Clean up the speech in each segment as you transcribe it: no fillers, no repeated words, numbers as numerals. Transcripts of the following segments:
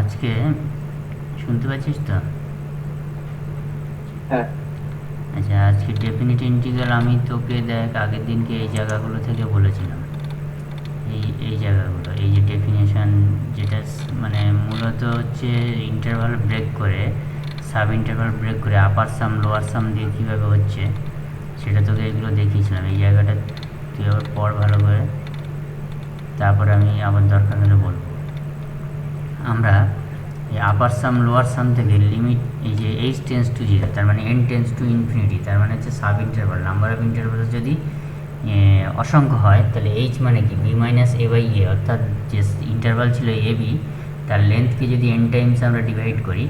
আজকে শুনতে পাচ্ছিস তো? হ্যাঁ। আচ্ছা, আজকে ডেফিনিট ইন্টিগ্রাল আমি তোকে দেখ আগের দিনকে এই জায়গাগুলো থেকে বলেছিলাম। এই জায়গাগুলো, এই যে ডেফিনেশন, যেটা মানে মূলত হচ্ছে ইন্টারভাল ব্রেক করে, সাব ইন্টারভাল ব্রেক করে আপার সাম লোয়ার সাম দিয়ে কীভাবে হচ্ছে সেটা তোকে এগুলো দেখিয়েছিলাম। এই জায়গাটা তুই আবার পড় ভালো করে, তারপরে আমি আবার দরকার হলে বলবো। আমরা এই আপার সাম লোয়ার সাম থেকে লিমিট, এই যে এইচ টেন্স টু জিরো, তার মানে এন টেন্স টু ইনফিনিটি, তার মানে হচ্ছে sub interval, number of interval যদি অসংখ্য হয় তাহলে এইচ মানে কি বি মাইনাস এ বাই এ, অর্থাৎ যে ইন্টারভাল ছিল এ বি তার লেন্থকে যদি এন টাইমস আমরা ডিভাইড করি,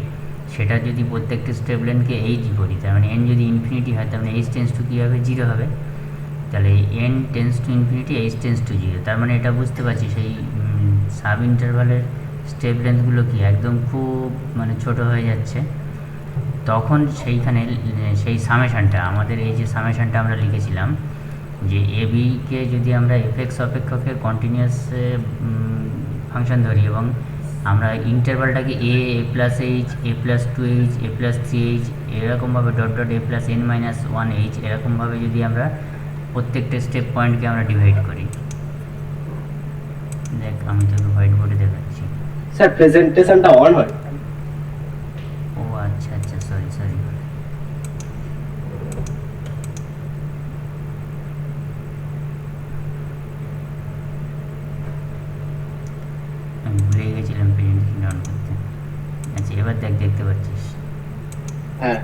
সেটা যদি প্রত্যেকটা স্টেপ লেন্থকে এইচ বলি, তার মানে এন যদি ইনফিনিটি হয় তার মানে এইচ টেন্স টু কী হবে, জিরো হবে। তাহলে N tends to infinity, H tends to zero, তার মানে এটা বুঝতে পারছি সেই সাব ইন্টারভালের স্টেপ লেন্থগুলো কি একদম খুব মানে ছোট হয়ে যাচ্ছে। তখন সেইখানে সেই সামেশানটা, আমাদের এই যে সামেশানটা আমরা লিখেছিলাম যে এ বিকে যদি আমরা এফএক্স অপেক্ষকের কন্টিনিউয়াস ফাংশন ধরি এবং আমরা ইন্টারভালটাকে এ plus H, A plus two H, A plus three H, এরকমভাবে dot dot A plus N minus one H, এরকমভাবে যদি আমরা প্রত্যেকটা স্টেপ পয়েন্টকে আমরা ডিভাইড করি। দেখ আমি তোকে হোয়াইট বোর্ডে দেখাচ্ছি। স্যার প্রেজেন্টেশনটা অন হয়? ও আচ্ছা আচ্ছা, সরি সরি, আমি ভুলে গেছিলাম প্রেজেন্টেশন অন করতে। আচ্ছা এবার দেখ, দেখতে পাচ্ছিস? হ্যাঁ।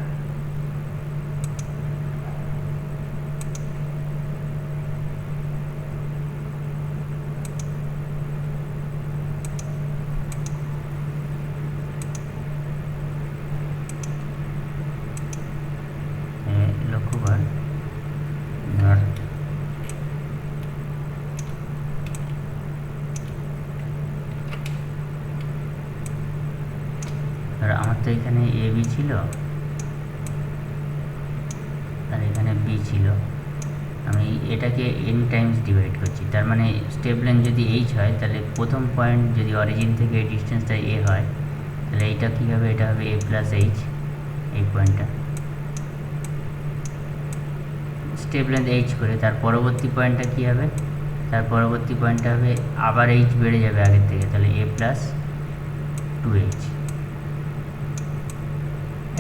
লক্ষ্য কর, ধর ধর আমার তো এখানে এ বি ছিল আর এখানে বি ছিল, আমি এটাকে এন টাইমস ডিভাইড করছি, তার মানে স্টেপ লেন্থ যদি এইচ হয় তাহলে প্রথম পয়েন্ট যদি অরিজিন থেকে এই ডিস্টেন্সটা এ হয় তাহলে এইটা কী হবে, এটা হবে এ প্লাস এইচ, এই পয়েন্টটা স্টেপ লেন্থ এইচ করে। তার পরবর্তী পয়েন্টটা কী হবে, তার পরবর্তী পয়েন্টটা হবে আবার এইচ বেড়ে যাবে আগের থেকে, তাহলে এ প্লাস টু এইচ,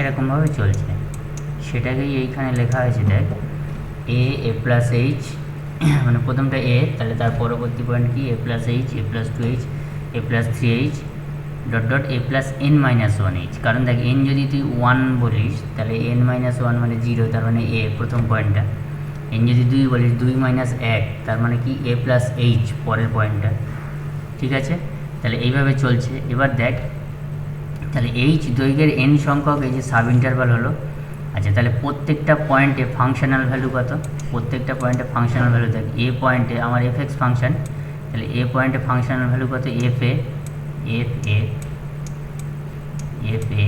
এরকমভাবে চলছে। সেটাকেই এইখানে লেখা হয়েছে, দেখ এ প্লাস এইচ, মানে প্রথমটা এ, তাহলে তার পরবর্তী পয়েন্ট কি A plus H, A plus two H, A plus three H, dot dot A plus N minus one H. কারণ দেখ এন যদি তুই ওয়ান বলিস তাহলে এন মাইনাস ওয়ান মানে জিরো, তার মানে এ প্রথম পয়েন্টটা। এন যদি দুই বলিস, দুই মাইনাস এক, তার মানে কি এ প্লাস এইচ পরের পয়েন্টটা। ঠিক আছে, তাহলে এইভাবে চলছে। এবার দেখ, তাহলে এইচ দৈর্ঘ্যের এন সংখ্যক এই যে সাব ইন্টারভাল হলো। আচ্ছা, তাহলে প্রত্যেকটা পয়েন্টে ফাংশনাল ভ্যালু কত, প্রত্যেকটা পয়েন্টে ফাংশনাল ভ্যালু দেখ। এ পয়েন্টে আমার এফ এক্স ফাংশন, তাহলে এ পয়েন্টে ফাংশনাল ভ্যালু কত, এফ এ, এফ এ, এফ এ।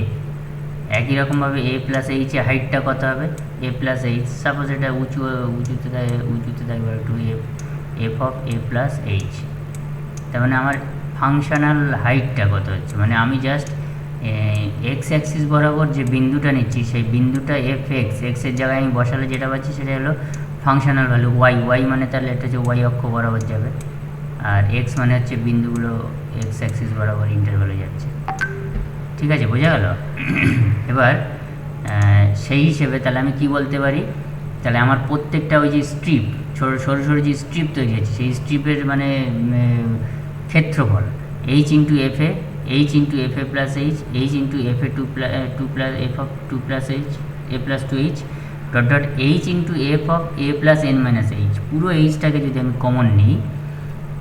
একই রকমভাবে এ প্লাস এইচে হাইটটা কত হবে, এ প্লাস এইচ, সাপোজ এটা উঁচুতে থাকবে একটু, F, F of A plus H. তার মানে আমার ফাংশনাল হাইটটা কত হচ্ছে, মানে আমি জাস্ট এক্স অ্যাক্সিস বরাবর যে বিন্দুটা নিচ্ছি সেই বিন্দুটা এফ এক্স, এক্সের জায়গায় আমি বসালে যেটা পাচ্ছি সেটা হলো ফাংশনাল ভ্যালু ওয়াই, ওয়াই মানে তাহলে এটা হচ্ছে ওয়াই অক্ষ বরাবর যাবে, আর এক্স মানে হচ্ছে বিন্দুগুলো এক্স অ্যাক্সিস বরাবর ইন্টারভ্যালে যাচ্ছে। ঠিক আছে, বোঝা গেল? এবার সেই হিসেবে তাহলে আমি কি বলতে পারি, তাহলে আমার প্রত্যেকটা ওই যে স্ট্রিপ, সরু সরু যে স্ট্রিপ তৈরি হচ্ছে সেই স্ট্রিপের মানে ক্ষেত্রফল H into F A, H into F A plus H, H into F A two plus F of two plus H, A plus two H, dot dot H into F of A plus N minus H. পুরো এইচটাকে যদি আমি common নিই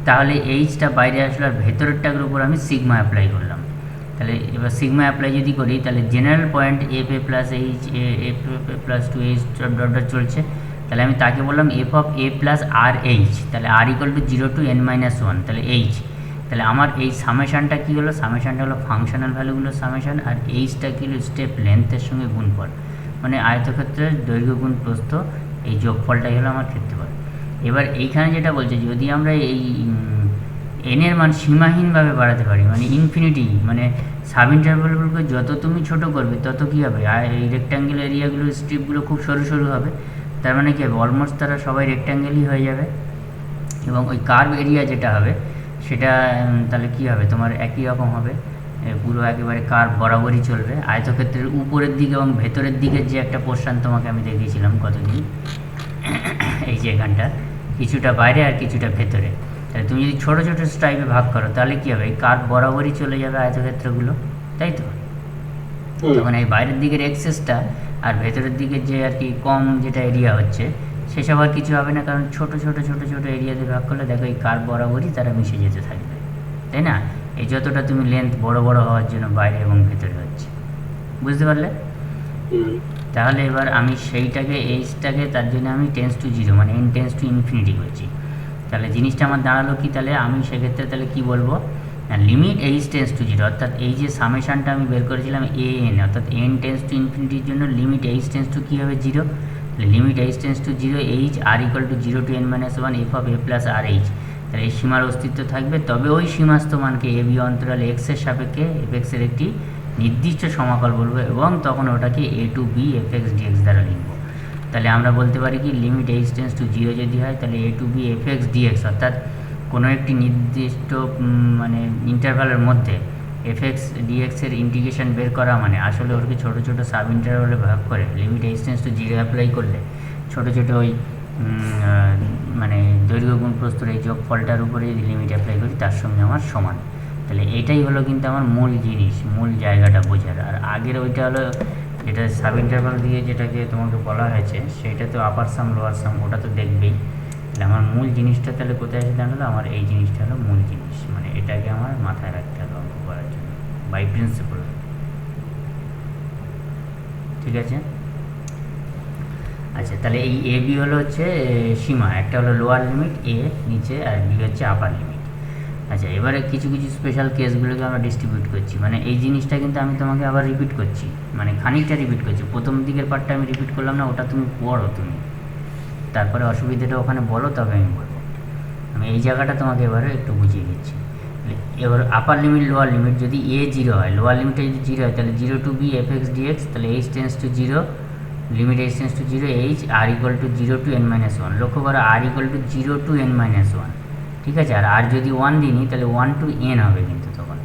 তাহলে এইচটা বাইরে আসলো আর ভেতরেরটার উপর আমি সিগমা অ্যাপ্লাই করলাম। তাহলে এবার সিগমা অ্যাপ্লাই যদি করি তাহলে জেনারেল পয়েন্ট এফ এ প্লাস এইচ, এফ এ plus two H dot dot চলছে, তাহলে আমি তাকে বললাম F of A plus R H, তাহলে R equal to zero to N minus one, তাহলে এইচ। তাহলে আমার এই সামেশানটা কী হলো, সামেশানটা হলো ফাংশনাল ভ্যালুগুলো সামেশান, আর এইচটা কী হলো স্টেপ লেন্থের সঙ্গে গুণফল, মানে আয়তক্ষেত্রের দৈর্ঘ্য গুণ প্রস্থ, এই যোগফলটাই হলো আমার ক্ষেত্রফল। এবার এইখানে যেটা বলছে, যদি আমরা এই এনের মান সীমাহীনভাবে বাড়াতে পারি, মানে ইনফিনিটি, মানে সাব ইন্টারভ্যালগুলোকে যত তুমি ছোট করবে তত কী হবে, আর এই রেক্ট্যাঙ্গেল এরিয়াগুলো স্ট্রিপগুলো খুব সরু সরু হবে, তার মানে কী হবে, অলমোস্ট তারা সবাই রেক্ট্যাঙ্গেলই হয়ে যাবে। এবং ওই কার্ভ এরিয়া যেটা হবে সেটা তাহলে কী হবে, তোমার একই রকম হবে, পুরো একেবারে কার্ভ বরাবরই চলবে। আয়তক্ষেত্রের উপরের দিকে এবং ভেতরের দিকে যে একটা পোর্শন তোমাকে আমি দেখিয়েছিলাম কতদিন, এই যে এখানটা কিছুটা বাইরে আর কিছুটা ভেতরে, তাহলে তুমি যদি ছোটো ছোটো স্ট্রাইপে ভাগ করো তাহলে কী হবে, এই কার্ভ বরাবরই চলে যাবে আয়তক্ষেত্রগুলো, তাই তো। তখন এই বাইরের দিকের এক্সেসটা আর ভেতরের দিকের যে আর কি কম যেটা এরিয়া হচ্ছে সেসব আর কিছু হবে না, কারণ ছোটো ছোটো ছোটো ছোটো এরিয়াতে ভাগ করলে দেখো এই কার্ভ বরাবরই তারা মিশে যেতে থাকবে, তাই না। এই যতটা তুমি লেন্থ বড় বড় হওয়ার জন্য বাইরে এবং ভেতরে হচ্ছে, বুঝতে পারলে। তাহলে এবার আমি সেইটাকে এইচটাকে তার জন্য আমি টেন্স টু জিরো মানে এন টেন্স টু ইনফিনিটি করছি, তাহলে জিনিসটা আমার দাঁড়ালো কি, তাহলে আমি সেক্ষেত্রে তাহলে কী বলবো, limit H tends to zero, অর্থাৎ এই যে সামেশানটা আমি বের করেছিলাম এ এন, অর্থাৎ এন টেন্স টু ইনফিনিটির জন্য লিমিট এইচ টেন্স টু কী হবে, zero. Limit H tends to zero H R equal to zero to N minus one F of A plus R H, তাহলে এই সীমার অস্তিত্ব থাকবে, তবে ওই সীমাস্ত মানকে এ বি অন্তরাল এক্সের সাপেক্ষে এফ এক্সের একটি নির্দিষ্ট সমাকল বলবো, এবং তখন ওটাকে A to B F x DX দ্বারা লিখবো। তাহলে আমরা বলতে পারি কি, limit H tends to zero যদি হয় তাহলে A to B F x DX, অর্থাৎ কোনো একটি নির্দিষ্ট মানে ইন্টারভ্যালের মধ্যে এফ এক্স ডিএক্সের ইন্টিগ্রেশন বের করা মানে আসলে ওকে ছোটো ছোটো সাব ইন্টারভ্যালে ভাগ করে limit H tends to zero apply করলে ছোটো ছোটো ওই মানে দৈর্ঘ্য গুণ প্রস্তুর এই যোগফলটার উপরে যদি লিমিট অ্যাপ্লাই করি তার সঙ্গে আমার সমান, তাহলে এটাই হলো কিন্তু আমার মূল জিনিস, মূল জায়গাটা বোঝার। আর আগের ওইটা হলো যেটা সাব ইন্টারভাল দিয়ে যেটাকে তোমাকে বলা হয়েছে সেটা তো আপার সাম লোয়ার সাম, ওটা তো দেখবেই। তাহলে আমার মূল জিনিসটা তাহলে কোথায় এসে দাঁড়ালো, আমার এই জিনিসটা হলো মূল জিনিস, মানে এটাকে আমার মাথায় রাখতে হবে অঙ্ক করার জন্য বাই প্রিন্সিপল, ঠিক আছে। আচ্ছা, তাহলে এই এ বি হলো হচ্ছে সীমা, একটা হলো লোয়ার লিমিট এ নিচে আর বি হচ্ছে আপার লিমিট। আচ্ছা, এবারে কিছু কিছু স্পেশাল কেসগুলোকে আমরা ডিস্ট্রিবিউট করছি, মানে এই জিনিসটা কিন্তু আমি তোমাকে আবার রিপিট করছি, মানে খানিকটা রিপিট করছি, প্রথম দিকের পার্টটা আমি রিপিট করলাম না, ওটা তুমি পড়ো তুমি, তারপরে অসুবিধাটা ওখানে বলো তবে আমি বলবো। আমি এই জায়গাটা তোমাকে এবারে একটু বুঝিয়ে দিচ্ছি। এবার আপার লিমিট লোয়ার লিমিট যদি এ জিরো হয়, লোয়ার লিমিটটা যদি জিরো হয় তাহলে zero to B F x dx, তাহলে H tends to zero, limit H tends to zero H R equal to zero to N minus one, লক্ষ্য করো R equal to zero to N minus one, ঠিক আছে। আর যদি one দিইনি তাহলে one to N হবে কিন্তু তখন,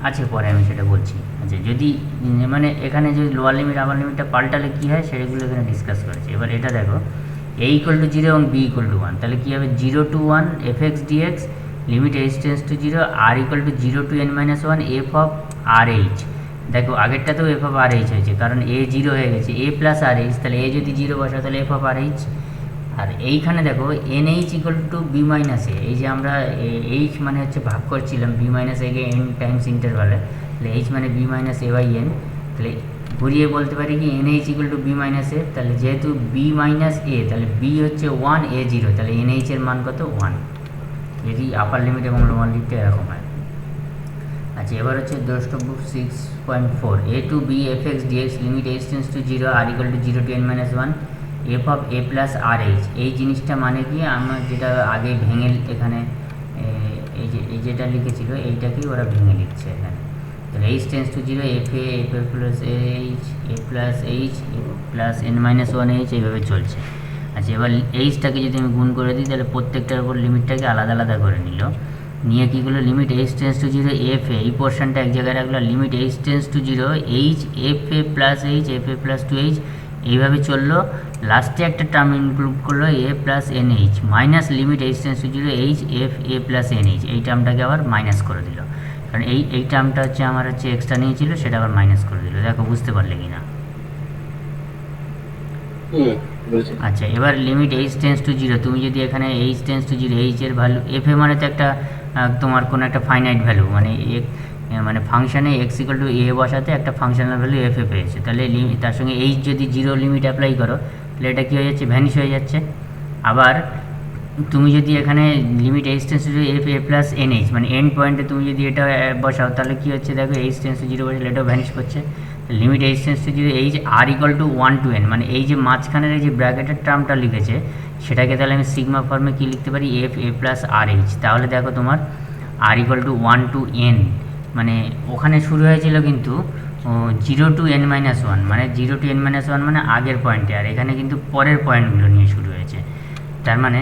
আছে পরে আমি সেটা বলছি। আচ্ছা, যদি মানে এখানে যদি লোয়ার লিমিট আপার লিমিটটা পাল্টালে কী হয় সেগুলো এখানে ডিসকাস করেছে। এবার এটা দেখো, এ ইকুয়াল টু জিরো এবং বি ইকুয়াল টু ওয়ান, তাহলে কী হবে, zero to one F x dx, limit H tends to zero R equal to zero to N minus one F of R H. দেখো আগেরটাতেও F of R H হয়েছে, কারণ এ zero হয়ে গেছে, এ plus আর H, তাহলে এ যদি জিরো বসা তাহলে এফ অফ আর এইচ। আর এইখানে দেখো N H equal to B minus A, এই যে আমরা এইচ মানে হচ্ছে ভাগ করছিলাম বি মাইনাস একে এন টাইমস ইন্টারভালে, তাহলে এইচ মানে B minus A by N, তাহলে ঘুরিয়ে বলতে পারি কি N H equal to B minus A, তাহলে যেহেতু বি মাইনাস এ তাহলে বি হচ্ছে ওয়ান এ জিরো, তাহলে এন এইচের মান কত, ওয়ান, যদি আপার লিমিট এবং লোয়ার লিমিটটা এরকম হয়। আচ্ছা, এবার হচ্ছে দ্রষ্টব্য 6.4, A to B F x dx, limit H tends to zero R equal to zero to N minus one F of A plus R H. এই জিনিসটা মানে কি, আমার যেটা আগে ভেঙে এখানে এই যেটা লিখেছিল এইটাকেই ওরা ভেঙে লিখছে এখানে, তাহলে H tends to zero F A plus H A plus h plus N minus one H, এইভাবে চলছে। আচ্ছা, এবার এইচটাকে যদি আমি গুণ করে দিই তাহলে প্রত্যেকটার উপর লিমিটটাকে আলাদা আলাদা করে নিল, নিয়ে কী করলো, limit H tends to zero F A, এই পোর্শনটা এক জায়গায় রাখলো, limit H tends to zero H F A plus H F A plus two H, এইভাবে চললো। লাস্টে একটা টার্ম ইনক্লুড করলো A plus N H minus limit H tends to zero H F A plus N H, এই টার্মটাকে আবার minus করে দিল, কারণ এই টার্মটা হচ্ছে আমার হচ্ছে এক্সট্রা নিয়েছিল, সেটা আবার মাইনাস করে দিল। দেখো বুঝতে পারলে কি না? আচ্ছা, এবার limit H tends to zero, তুমি যদি এখানে এইচ টেন্স টু জিরো, এইচের ভ্যালু এফ এ মানে তো একটা তোমার কোনো একটা ফাইনাইট ভ্যালু, মানে ফাংশানে এক্স ইকুয়াল টু এ বসাতে একটা ফাংশনাল ভ্যালু এফ এ পেয়েছে, তাহলে তার সঙ্গে এইচ যদি জিরো লিমিট অ্যাপ্লাই করো তাহলে এটা কী হয়ে যাচ্ছে, ভ্যানিশ হয়ে যাচ্ছে। আবার তুমি যদি এখানে limit H tends to zero F A plus N H মানে এন্ড পয়েন্টে তুমি যদি এটা বসাও তাহলে কী হচ্ছে, দেখো এইচ টেন্স টু জিরো বসালে এটাও ভ্যানিশ করছে। Limit H tends to zero H R equal to one to n, মানে এই যে মাঝখানের এই যে ব্র্যাকেটের টার্মটা লিখেছে সেটাকে তাহলে আমি সিগমা ফর্মে কী লিখতে পারি, এফ এ প্লাস আর এইচ। তাহলে দেখো তোমার r equal to 1 to n, মানে ওখানে শুরু হয়েছিল কিন্তু 0 টু n মাইনাস 1, মানে 0 টু n মাইনাস 1 মানে আগের পয়েন্টে, আর এখানে কিন্তু পরের পয়েন্টগুলো নিয়ে শুরু হয়েছে। তার মানে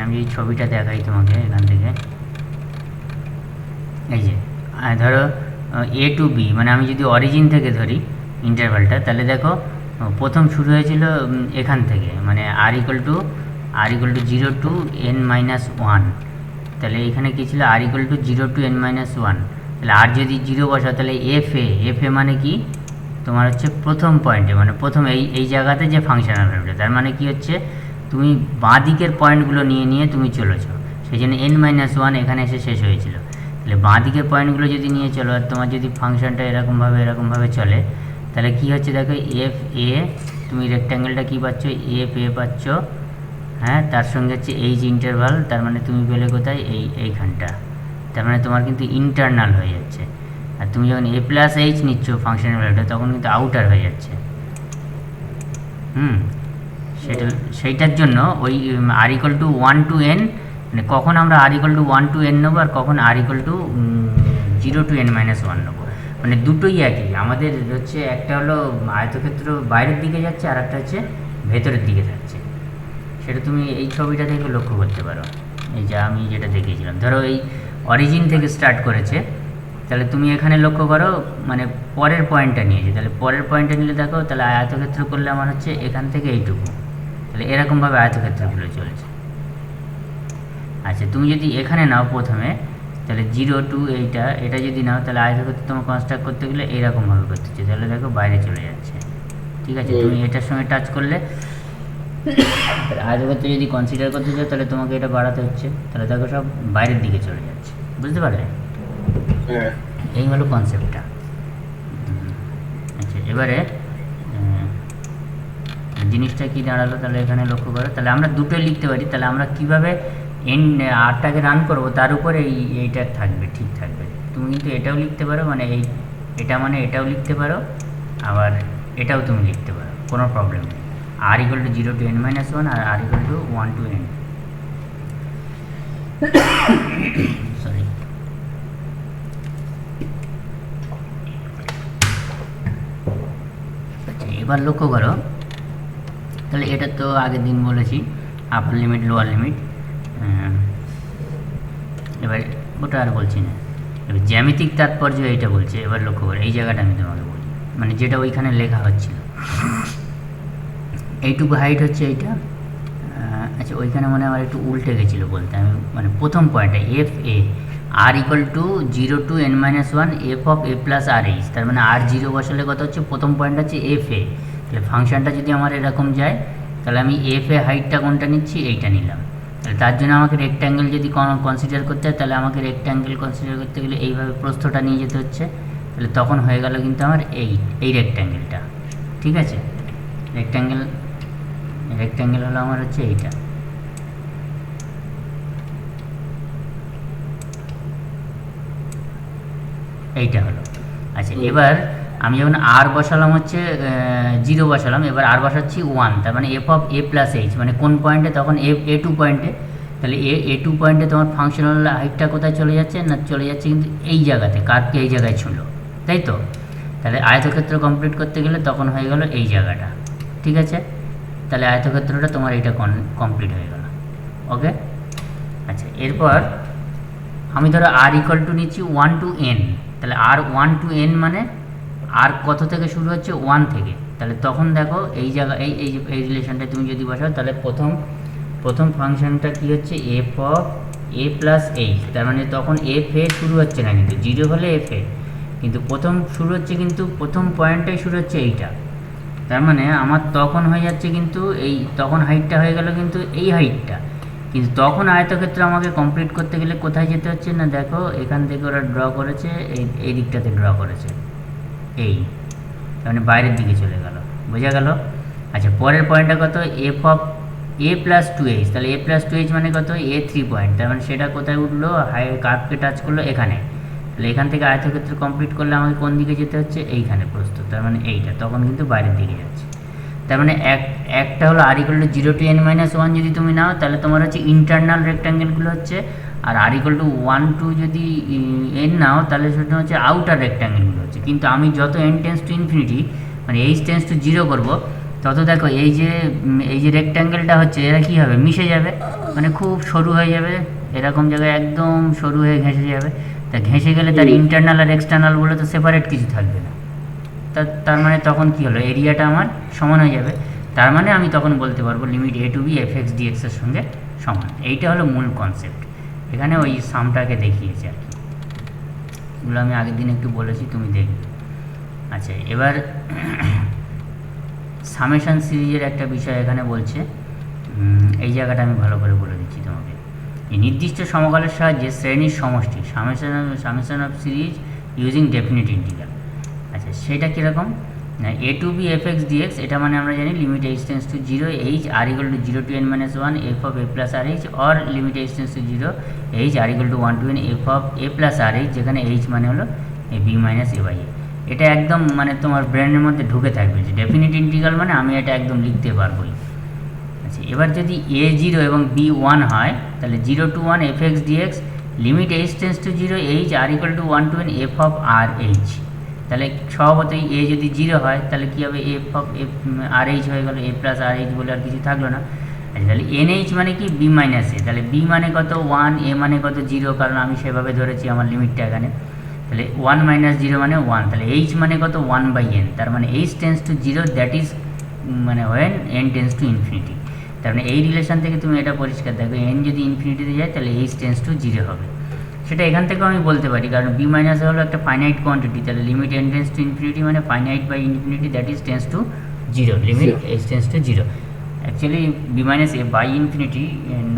আমি এই ছবিটা দেখাই তোমাকে এখান থেকে, এই যে ধরো এ টু বি, মানে আমি যদি অরিজিন থেকে ধরি ইন্টারভালটা, তাহলে দেখো প্রথম শুরু হয়েছিল এখান থেকে, মানে R equal to 0 to n minus 1, তাহলে এখানে কী ছিল R equal to 0 to n minus 1, তাহলে আর যদি 0 বসাও তাহলে এফ এ মানে কি তোমার হচ্ছে প্রথম পয়েন্টে, মানে প্রথম এই জায়গাতে যে ফাংশনাল ভ্যালুটা, তার মানে কি হচ্ছে তুমি বাঁ দিকের পয়েন্টগুলো নিয়ে নিয়ে তুমি চলেছো, সেই জন্য n মাইনাস 1 এখানে এসে শেষ হয়েছিল। তাহলে বাঁ দিকের পয়েন্টগুলো যদি নিয়ে চলো আর তোমার যদি ফাংশনটা এরকমভাবে চলে, তাহলে কি হচ্ছে দেখো এফ এ, তুমি রেক্ট্যাঙ্গেলটা কী পাচ্ছ এফ এ পাচ্ছ, হ্যাঁ, তার সঙ্গে হচ্ছে এইচ ইন্টারভাল, তার মানে তুমি পেলে কোথায় এইখানটা, তার মানে তোমার কিন্তু ইন্টারনাল হয়ে যাচ্ছে। আর তুমি যখন এ প্লাস এইচ নিচ্ছ ফাংশনের ভ্যালুটা, তখন কিন্তু আউটার হয়ে যাচ্ছে। সেইটার জন্য ওই R equal to 1 to n, মানে কখন আমরা R equal to 1 to n নেবো আর কখন R equal to 0 to n minus 1 নেবো, মানে দুটোই একই আমাদের হচ্ছে, একটা হলো আয়তক্ষেত্র বাইরের দিকে যাচ্ছে আর একটা হচ্ছে ভেতরের দিকে যাচ্ছে। সেটা তুমি এই ছবিটা থেকে লক্ষ্য করতে পারো, এই যে আমি যেটা দেখিয়েছিলাম, ধরো এই অরিজিন থেকে স্টার্ট করেছে, তাহলে তুমি এখানে লক্ষ্য করো মানে পরের পয়েন্টটা নিয়েছে, তাহলে পরের পয়েন্টটা নিলে দেখো তাহলে আয়তক্ষেত্র করলে আমার হচ্ছে এখান থেকে এইটুকু, তাহলে এরকমভাবে আয়তক্ষেত্রগুলো চলছে। আচ্ছা তুমি যদি এখানে নাও প্রথমে, তাহলে 0 টু এটা যদি নাও, তাহলে আয়তক্ষেত্র তোমার কনস্ট্রাক্ট করতে গেলে এইরকমভাবে করতে হচ্ছে, তাহলে দেখো বাইরে চলে যাচ্ছে। ঠিক আছে, তুমি এটার সঙ্গে টাচ করলে আয়তক্ষেত্র যদি কনসিডার করতে চাও, তাহলে তোমাকে এটা বাড়াতে হচ্ছে, তাহলে দেখো সব বাইরের দিকে চলে যাচ্ছে, বুঝতে পারলে? এই হলো কনসেপ্টটা। আচ্ছা এবারে জিনিসটা কি দাঁড়ালো, তাহলে এখানে লক্ষ্য করো, তাহলে আমরা দুটো লিখতে পারি, তাহলে আমরা কীভাবে আরটাকে রান করবো তার উপরে এইটা থাকবে, ঠিক থাকবে। তুমি কিন্তু এটাও লিখতে পারো, মানে এটাও লিখতে পারো, আবার এটাও তুমি লিখতে পারো, কোনো প্রবলেম নেই। R equal to 0 to n minus 1 আর R equal to 1 to n, sorry. আচ্ছা এবার লক্ষ্য করো, তাহলে এটা তো আগের দিন বলেছি আপার লিমিট লোয়ার লিমিট, এবার ওটা আর বলছি না। এবার জ্যামিতিক তাৎপর্য এইটা বলছে, এবার লক্ষ্য করো এই জায়গাটা আমি তোমাকে বলি, মানে যেটা ওইখানে লেখা হচ্ছিল, এইটুকু হাইট হচ্ছে এইটা। আচ্ছা ওইখানে মানে আমার একটু উল্টে গেছিলো বলতে, আমি মানে প্রথম পয়েন্টে f a r equal to 0 to n minus 1 f of A plus R h, তার মানে আর 0 বসালে কত হচ্ছে, প্রথম পয়েন্ট হচ্ছে এফ এ, তাহলে ফাংশনটা যদি আমার এরকম যায়, তাহলে আমি এফ এ হাইটটা কোনটা নিচ্ছি, এইটা নিলাম। তাহলে তার জন্য আমাকে রেক্ট্যাঙ্গেল যদি কনসিডার করতে হয়, তাহলে আমাকে রেক্ট্যাঙ্গেল কনসিডার করতে গেলে এইভাবে প্রস্থটা নিয়ে যেতে হচ্ছে, তাহলে তখন হয়ে গেল কিন্তু আমার এই রেক্ট্যাঙ্গেলটা। ঠিক আছে, রেক্ট্যাঙ্গেল হলো আমার হচ্ছে এইটা। এইটা হলো। আচ্ছা এবার আমি যখন আর বসালাম হচ্ছে 0 বসালাম, এবার আর বসাচ্ছি 1, তার মানে F of A plus H, মানে কোন পয়েন্টে, তখন এ টু পয়েন্টে, তাহলে এ টু পয়েন্টে তোমার ফাংশনাল হাইটটা কোথায় চলে যাচ্ছে না, চলে যাচ্ছে কিন্তু এই জায়গাতে, কার্ভকে এই জায়গায় ছিল, তাই তো? তাহলে আয়তক্ষেত্র কমপ্লিট করতে গেলে তখন হয়ে গেল এই জায়গাটা। ঠিক আছে, তাহলে আয়তক্ষেত্রটা তোমার এইটা কমপ্লিট হয়ে গেল। ওকে, আচ্ছা এরপর আমি ধরো আর ইকুয়াল টু নিচ্ছি 1 টু n, তাহলে আর 1 টু n মানে আর কত থেকে শুরু হচ্ছে, 1 থেকে, তাহলে তখন দেখো এই জায়গা এই রিলেশনটা তুমি যদি বসাও, তাহলে প্রথম ফাংশনটা কি হচ্ছে F of A plus H, তার মানে তখন এফ এ শুরু হচ্ছে না, কিন্তু 0 হলে এফ এ, কিন্তু প্রথম শুরু হচ্ছে, কিন্তু প্রথম পয়েন্টটাই শুরু হচ্ছে এইটা, তার মানে আমার তখন হয়ে যাচ্ছে কিন্তু তখন হাইটটা হয়ে গেল কিন্তু এই হাইটটা, কিন্তু তখন আয়তক্ষেত্র আমাকে কমপ্লিট করতে গেলে কোথায় যেতে হচ্ছে না, দেখো এখান থেকে ওরা ড্র করেছে, এই দিকটাতে ড্র করেছে, মানে বাইরের দিকে চলে গেল, বোঝা গেল? আচ্ছা পরের পয়েন্টটা কত, F of A plus 2h, তাহলে এ প্লাস 2h মানে কত, এ 3 পয়েন্ট, তার মানে সেটা কোথায় উঠলো, কার্ভকে টাচ করলো এখানে, তাহলে এখান থেকে আয়তক্ষেত্র কমপ্লিট করলে আমাকে কোন দিকে যেতে হচ্ছে, এইখানে প্রস্থ, তার মানে এইটা, তখন কিন্তু বাইরের দিকে যাচ্ছে। তার মানে একটা হলো R equal to 0 to n minus 1 যদি তুমি নাও তাহলে তোমার হচ্ছে ইন্টারনাল রেক্ট্যাঙ্গেলগুলো হচ্ছে, আর আর ইকুয়াল টু 1 2 যদি n নাও তাহলে সেটা হচ্ছে আউটার রেক্ট্যাঙ্গেলগুলো হচ্ছে। কিন্তু আমি যত n টেন্স টু ইনফিনিটি মানে h টেন্স টু 0 করবো, তত দেখো এই যে রেক্ট্যাঙ্গেলটা হচ্ছে এরা কী হবে, মিশে যাবে, মানে খুব সরু হয়ে যাবে, এরকম জায়গায় একদম সরু হয়ে ঘেঁষে যাবে। তা ঘেঁষে গেলে তার ইন্টারনাল আর এক্সটার্নাল বলে তো সেপারেট কিছু থাকবে না। তার মানে তখন কি হলো, এরিয়াটা আমার সমান হয়ে যাবে। তার মানে আমি তখন বলতে পারবো limit a to b fx dx এর সঙ্গে সমান। এইটা হলো মূল কনসেপ্ট। এখানে ওই সামটাকে দেখিয়েছে আর কি, এগুলো আমি আগের দিন একটু বলেছি, তুমি দেখবে। আচ্ছা, এবার সামেশন সিরিজের একটা বিষয় এখানে বলছে, এই জায়গাটা আমি ভালো করে বলে দিচ্ছি তোমাকে। এই নির্দিষ্ট সমকালের সাহায্যে শ্রেণীর সমষ্টি summation of series using definite integral. আচ্ছা, সেটা কীরকম না, a to B F x dx, এটা মানে আমরা জানি limit h tends to 0 h r equal to 0 to n minus 1 f of a plus R h, or limit h tends to 0 h r equal to 1 to n f of a plus R h, যেখানে h মানে হলো b minus a by a। এটা একদম মানে তোমার ব্রেনের মধ্যে ঢুকে থাকবে যে ডেফিনিট ইন্টিগ্রাল মানে আমি এটা একদম লিখতে পারবোই। আচ্ছা, এবার যদি a0 এবং b1 হয় তাহলে 0 to 1 fx dx limit h tends to 0 h r equal to 1 to n f of R H. তাহলে স্বভাবতই a যদি 0 হয় তাহলে কী হবে, f অফ আর এইচ হয়ে গেল, a প্লাস আর এইচ বলে আর কিছু থাকলো না। আচ্ছা, তাহলে এনএইচ মানে কি, b মাইনাস a, তাহলে b মানে কত 1, a মানে কত 0, কারণ আমি সেভাবে ধরেছি আমার লিমিটটা এখানে। তাহলে 1 মাইনাস 0 মানে 1, তাহলে h মানে কত 1/n, তার মানে h tends to 0 that is মানে when n tends to infinity. তার মানে এই রিলেশন থেকে তুমি এটা পরিষ্কার দেখো, n যদি ইনফিনিটিতে যায় তাহলে h টেন্স টু 0 হবে। সেটা এখান থেকেও আমি বলতে পারি, কারণ b মাইনাস হলো একটা ফাইনাইট কোয়ান্টিটি, তাহলে limit n tends to infinity মানে finite by infinity that is tends to 0, limit h tends to 0। Actually b minus a by infinity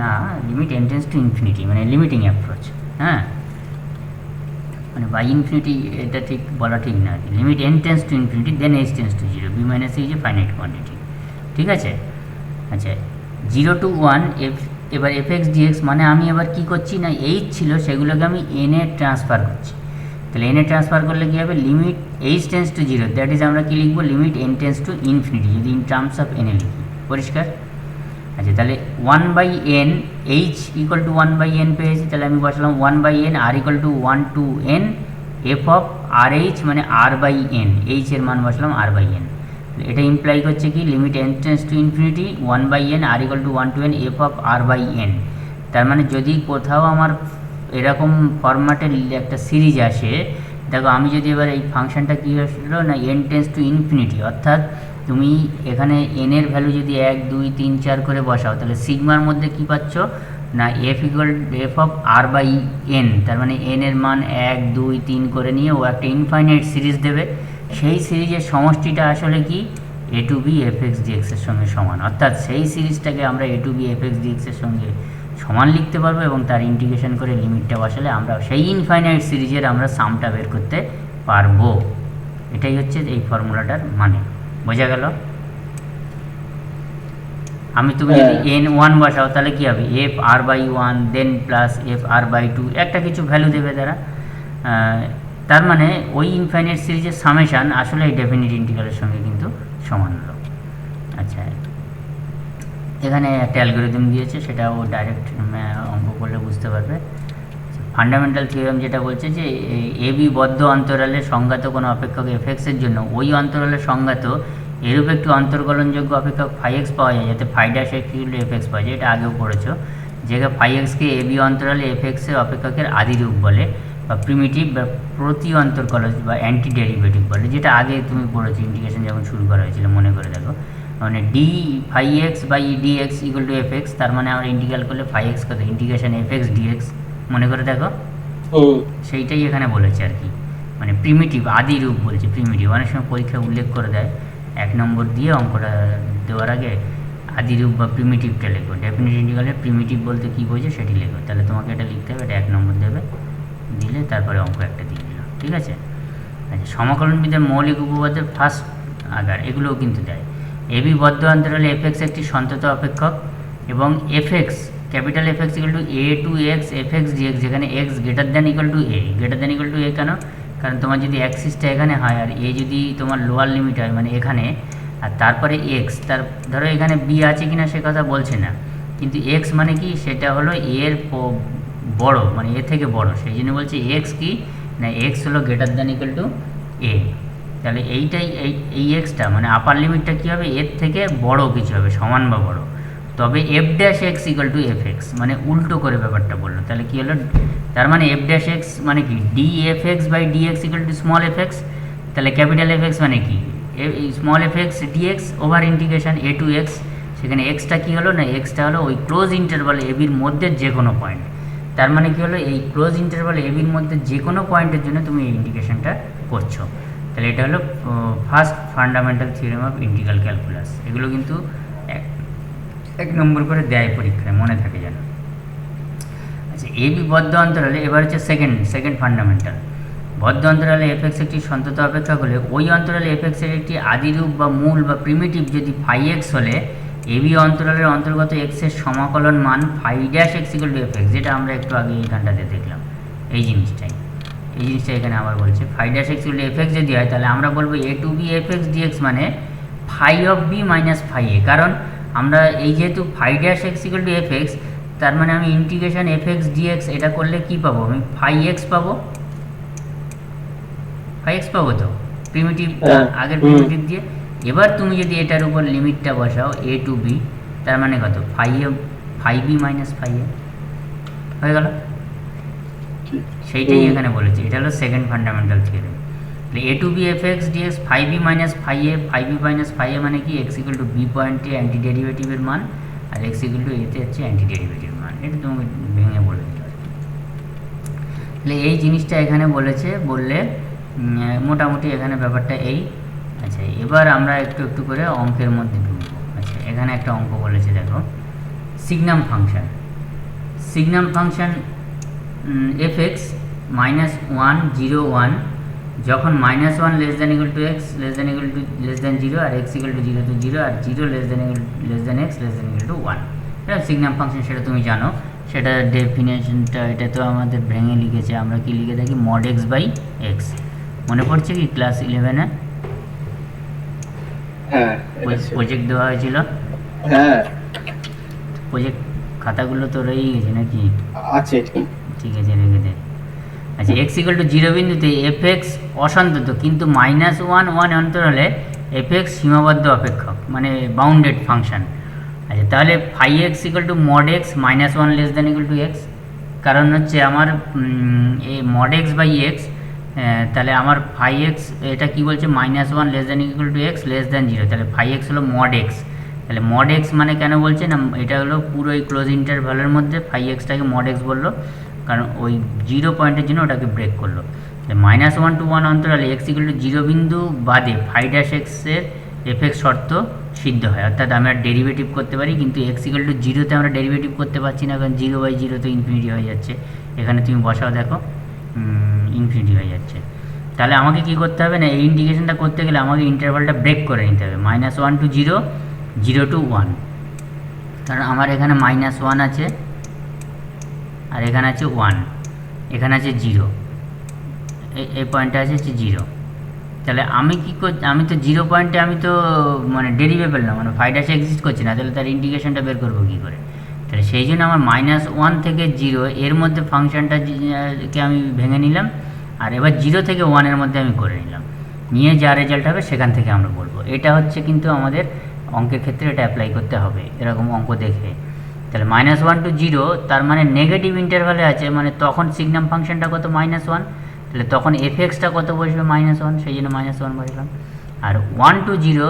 না, limit n tends to infinity মানে limiting approach. হ্যাঁ, মানে by infinity এটা ঠিক বলা ঠিক না, limit n tends to infinity then h tends to 0, b minus a is a finite quantity. ঠিক আছে। আচ্ছা, 0 to 1 এবার fx dx মানে আমি এবার কি করছি না, h ছিল সেগুলোকে আমি n এ ট্রান্সফার করছি। তাহলে n এ ট্রান্সফার করলে কী হবে, limit h tends to 0 that is আমরা কী লিখবো, limit n tends to infinity, যদি ইন টার্মস অফ n এ লিখি। পরিষ্কার? আচ্ছা, তাহলে 1/n h equal to 1/n পেয়েছি, তাহলে আমি বসালাম 1/n r equal to 1 to n f of R h মানে r/n, h এর মান বসালাম r/n। এটা ইমপ্লাই করছে কি, limit n tends to infinity 1/n r equal to 1 to n f of r/n। তার মানে যদি কোথাও আমার এরকম ফরম্যাটের একটা সিরিজ আসে, দেখো আমি যদি এবার এই ফাংশনটা কী আসলো না, n টেন্স টু ইনফিনিটি, অর্থাৎ তুমি এখানে n এর ভ্যালু যদি 1 2 3 4 করে বসাও তাহলে সিগমার মধ্যে কী পাচ্ছ না, f অফ r/n, তার মানে n এর মান 1 2 3 করে নিয়ে ও একটা ইনফাইনাইট সিরিজ দেবে। সেই সিরিজের সমষ্টিটা আসলে কি, a to b fx dx এর সঙ্গে সমান, অর্থাৎ সেই সিরিজটাকে আমরা a to b fx dx এর সঙ্গে সমান লিখতে পারবো এবং তার ইন্টিগ্রেশন করে লিমিটটা বসালে আমরা সেই ইনফাইনাইট সিরিজের আমরা সামটা বের করতে পারবো। এটাই হচ্ছে এই ফর্মুলাটার মানে। বোঝা গেল? তুমি যদি n1 বসাও তাহলে কী হবে, f r/1 দেন প্লাস f r/2 একটা কিছু ভ্যালু দেবে তারা। তার মানে ওই ইনফাইনাইট সিরিজের সামেশান আসলে এই ডেফিনিট ইন্টিগ্রালের সঙ্গে কিন্তু সমান হলো। আচ্ছা, এখানে একটা অ্যালগরিদম দিয়েছে, সেটাও ডাইরেক্ট অঙ্ক করলে বুঝতে পারবে। ফান্ডামেন্টাল থিওরেম যেটা বলছে যে এ বি বদ্ধ অন্তরালে সংজ্ঞাত কোনো অপেক্ষক এফএক্সের জন্য ওই অন্তরালে সংজ্ঞাত এরূপ একটি অন্তর্কলনযোগ্য অপেক্ষক φx পাওয়া যায় যাতে φ'(f(x) পাওয়া যায়। এটা আগেও পড়েছো, যেখানে φxকে এ বি অন্তরালে এফএক্সের অপেক্ষকের আদিরূপ বলে বা প্রিমিটিভ বা প্রতি অন্তর্কলজ বা অ্যান্টি ডেরিভেটিভ বলে, যেটা আগে তুমি পড়েছো ইন্টিগ্রেশন যখন শুরু করা হয়েছিল, মনে করে দেখো। মানে d φx by dx equal to fx, তার মানে আমরা ইন্টিগ্রাল করলে φx কত, ইন্টিগ্রেশন fx dx, মনে করে দেখো। সেইটাই এখানে বলেছে আর কি, মানে প্রিমিটিভ আদিরূপ বলছে। প্রিমিটিভ অনেক সময় পরীক্ষায় উল্লেখ করে দেয়, 1 নম্বর দিয়ে অঙ্কটা দেওয়ার আগে আদিরূপ বা প্রিমিটিভটা লেখো। ডেফিনিট ইন্টিগ্রালের প্রিমিটিভ বলতে কী বোঝে সেটি লেখো, তাহলে তোমাকে এটা লিখতে হবে। এটা 1 নম্বর দেবে, দিলে তারপরে অঙ্ক একটা দিয়ে দিল। ঠিক আছে। আচ্ছা, সমাকলনবিদের মৌলিক উপপাদ্যের ফার্স্ট আগার এগুলোও কিন্তু দেয়। এবি বদ্ধ অন্তরালে এফএক্স একটি সন্তত অপেক্ষক এবং f x capital f x equal to a to x fx dx, যেখানে x greater than equal to a। Greater than equal to a কেন, কারণ তোমার যদি অ্যাক্সিসটা এখানে হয় আর a যদি তোমার লোয়ার লিমিট হয় মানে এখানে, আর তারপরে এক্স, তার ধরো এখানে বি আছে কিনা সে কথা বলছে না, কিন্তু এক্স মানে কি সেটা হলো এর বড়, মানে এ থেকে বড়, সেই জন্য বলছে এক্স কি না এক্স হলো গ্রেটার দ্যান ইকুয়াল টু এ। তাহলে এইটাই এই এক্সটা মানে আপার লিমিটটা কী হবে, এর থেকে বড় কিছু হবে, সমান বা বড়, তবে F dash x equal to F X, মানে উল্টো করে ব্যাপারটা বললো। তাহলে কী হলো, তার মানে এফ ড্যাশ এক্স মানে কি D F X by D X equal to small F X. তাহলে ক্যাপিটাল এফ এক্স মানে কি small F X D X over integration A to X, সেখানে এক্সটা কী হলো না এক্সটা হলো ওই ক্লোজ ইন্টারভাল এ বির মধ্যে যে কোনো পয়েন্ট। তার মানে কী হলো, এই ক্লোজ ইন্টারভাল এ বির মধ্যে যে কোনো পয়েন্টের জন্য তুমি এই ইন্টিগ্রেশনটা করছো। তাহলে এটা হলো first fundamental theorem of integral calculus. এগুলো কিন্তু 1 নম্বর করে দেয় পরীক্ষায়, মনে থাকে যেন। আচ্ছা, এ বি বদ্ধ অন্তরালে, এবার হচ্ছে সেকেন্ড ফান্ডামেন্টাল। বদ্ধ অন্তরালে এফ এক্স একটি সন্তত অপেক্ষক হলে ওই অন্তরালে এফ এক্সের একটি আদিরূপ বা মূল বা প্রিমিটিভ যদি ফাই এক্স হলে এ বি অন্তরালের অন্তর্গত এক্সের সমাকলন মান phi dash x equal to F x, যেটা আমরা একটু আগে এইখানটাতে দেখলাম। এই জিনিসটা এখানে আবার বলছে phi dash x equal to F X যদি হয়, তাহলে আমরা বলবো A to B F x dx মানে phi of B minus phi A. কারণ আমরা এই যেহেতু phi dash x equal to F X, তার মানে আমি ইন্টিগ্রেশন এফ এক্স ডিএক্স এটা করলে কী পাবো, আমি ফাই এক্স পাবো, ফাই এক্স পাবো তো প্রিমিটিভ, আগের প্রিমিটিভ দিয়ে। এবার তুমি যদি এটার উপর লিমিটটা বসাও এ টু বি, তার মানে কত phi B minus phi A হয়ে গেল। সেইটাই এখানে বলেছে, এটা হলো second fundamental theorem. A to B F x DX phi B minus phi B minus phi A মানে কি এক্স ইকুয়াল টু বি পয়েন্টে অ্যান্টি ডেরিভেটিভের মান, আর এক্স ইকুয়াল টু এতে হচ্ছে অ্যান্টি ডেরিভেটিভ মান। এটা তোমাকে ভেঙে বলে দিল আর কি। তাহলে এই জিনিসটা এখানে বললে মোটামুটি এখানে ব্যাপারটা এই। আচ্ছা, এবার আমরা একটু করে অঙ্কের মধ্যে ঢুকবো। আচ্ছা, এখানে একটা অঙ্ক বলেছে, দেখো signum function f x minus 1 0 1 যখন -1 less than equal to x less than 0 আর এক্স ইকুয়াল টু 0 to 0 আর 0 less than x less than equal to 1, এটা সিগনাম ফাংশন, সেটা তুমি জানো। সেটা ডেফিনেশনটা এটা তো আমাদের ভেঙে লিখেছে, আমরা কি লিখে থাকি মড এক্স বাই এক্স, মনে পড়ছে কি ক্লাস 11-এ? হ্যাঁ, প্রজেক্ট দেওয়া হয়েছিল। হ্যাঁ, প্রজেক্ট খাতাগুলো তো রয়েই গেছে নাকি? আছে, ঠিক আছে, রেখে দে। আচ্ছা, এক্স ইকুয়াল টু 0 বিন্দুতে এফ এক্স অসন্তত, কিন্তু -1 1 অন্তরালে এফ এক্স সীমাবদ্ধ অপেক্ষক, মানে বাউন্ডেড ফাংশন। আচ্ছা, তাহলে phi x equal to mod x -1 less than equal to x, কারণ হচ্ছে আমার এই মড এক্স বাই এক্স, তাহলে আমার ফাই এক্স এটা কি বলছে -1 less than equal to x less than 0, তাহলে ফাই এক্স হলো মড এক্স। তাহলে মড এক্স মানে কেন বলছে না, এটা হলো পুরো এই ক্লোজ ইন্টারভ্যালের মধ্যে ফাই এক্সটাকে মড এক্স বললো, কারণ ওই 0 পয়েন্টের জন্য ওটাকে ব্রেক করলো। -1 to 1 অন্তরালে এক্স ইকুয়াল টু 0 বিন্দু বাদে ফাই ড্যাশ এক্সের এফ এক্স শর্ত সিদ্ধ হয়, অর্থাৎ আমরা ডেরিভেটিভ করতে পারি, কিন্তু এক্স ইকুয়াল টু 0-তে আমরা ডেরিভেটিভ করতে পারছি না, কারণ 0/0 তো ইনফিনিটি হয়ে যাচ্ছে। এখানে তুমি বসাও, দেখো ইনফিনিটি হয়ে যাচ্ছে। তাহলে আমাকে কি করতে হবে না, এই ইন্টিগ্রেশনটা করতে গেলে আমাকে ইন্টারভালটা ব্রেক করে নিতে হবে, -1 to 0 0 to 1, কারণ আমার এখানে -1 আছে আর এখানে আছে 1, এখানে আছে 0, এই পয়েন্টটা আছে 0। তাহলে আমি কি করছি, আমি তো 0 পয়েন্টে আমি তো মানে ডেরিভেবল না, মানে ফাই ড্যাশ এক্সিস্ট করছে না, তাহলে তার ইন্টিগ্রেশনটা বের করবো কী করে? তাহলে সেই জন্য আমার -1 থেকে 0 এর মধ্যে ফাংশনটাকে আমি ভেঙে নিলাম, আর এবার 0 থেকে 1 এর মধ্যে আমি করে নিলাম, নিয়ে যা রেজাল্ট হবে সেখান থেকে আমরা বলবো। এটা হচ্ছে কিন্তু আমাদের অঙ্কের ক্ষেত্রে এটা অ্যাপ্লাই করতে হবে, এরকম অঙ্ক দেখে। তাহলে -1 to 0, তার মানে নেগেটিভ ইন্টারভালে আছে, মানে তখন সিগনাম ফাংশনটা কত -1, তাহলে তখন এফ এক্সটা কত বসবে -1, সেই জন্য -1 বসলাম। আর 1 to 0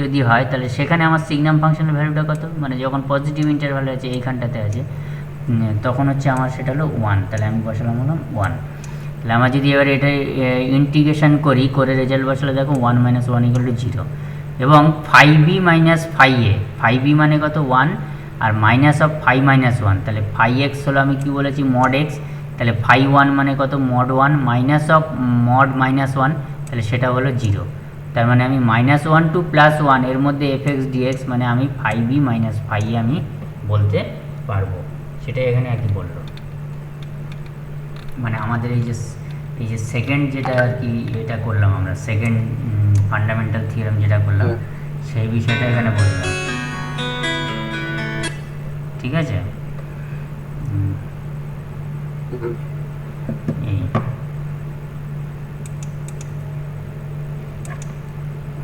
যদি হয়, তাহলে সেখানে আমার সিগনাম ফাংশনের ভ্যালুটা কত, মানে যখন পজিটিভ ইন্টারভালে আছে এইখানটাতে আছে, তখন হচ্ছে আমার সেটা হলো 1, তাহলে আমি বসালাম হলো 1। তাহলে আমার যদি এবার এটা ইন্টিগ্রেশন করে রেজাল্ট বসালে দেখো 1 - 1 = 0, এবং ফাই বি মাইনাস ফাই এ, ফাই বি মানে কত 1 আর মাইনাস অফ ফাই -1, তাহলে ফাই এক্স হলো আমি কি বলেছি মড এক্স, তাহলে ফাই 1 মানে কত মড 1 মাইনাস অফ মড -1, তাহলে সেটা হলো 0। তার মানে আমি -1 to +1 এর মধ্যে এফ এক্স ডিএক্স মানে আমি ফাই বি মাইনাস ফাই এ আমি বলতে পারবো, সেটাই এখানে আর কি বললো। মানে আমাদের এই যে সেকেন্ড যেটা আর কি এটা করলাম আমরা, সেকেন্ড ফান্ডামেন্টাল থিওরেম যেটা করলাম, সেই বিষয়টা এখানে বললাম, ঠিক আছে? এই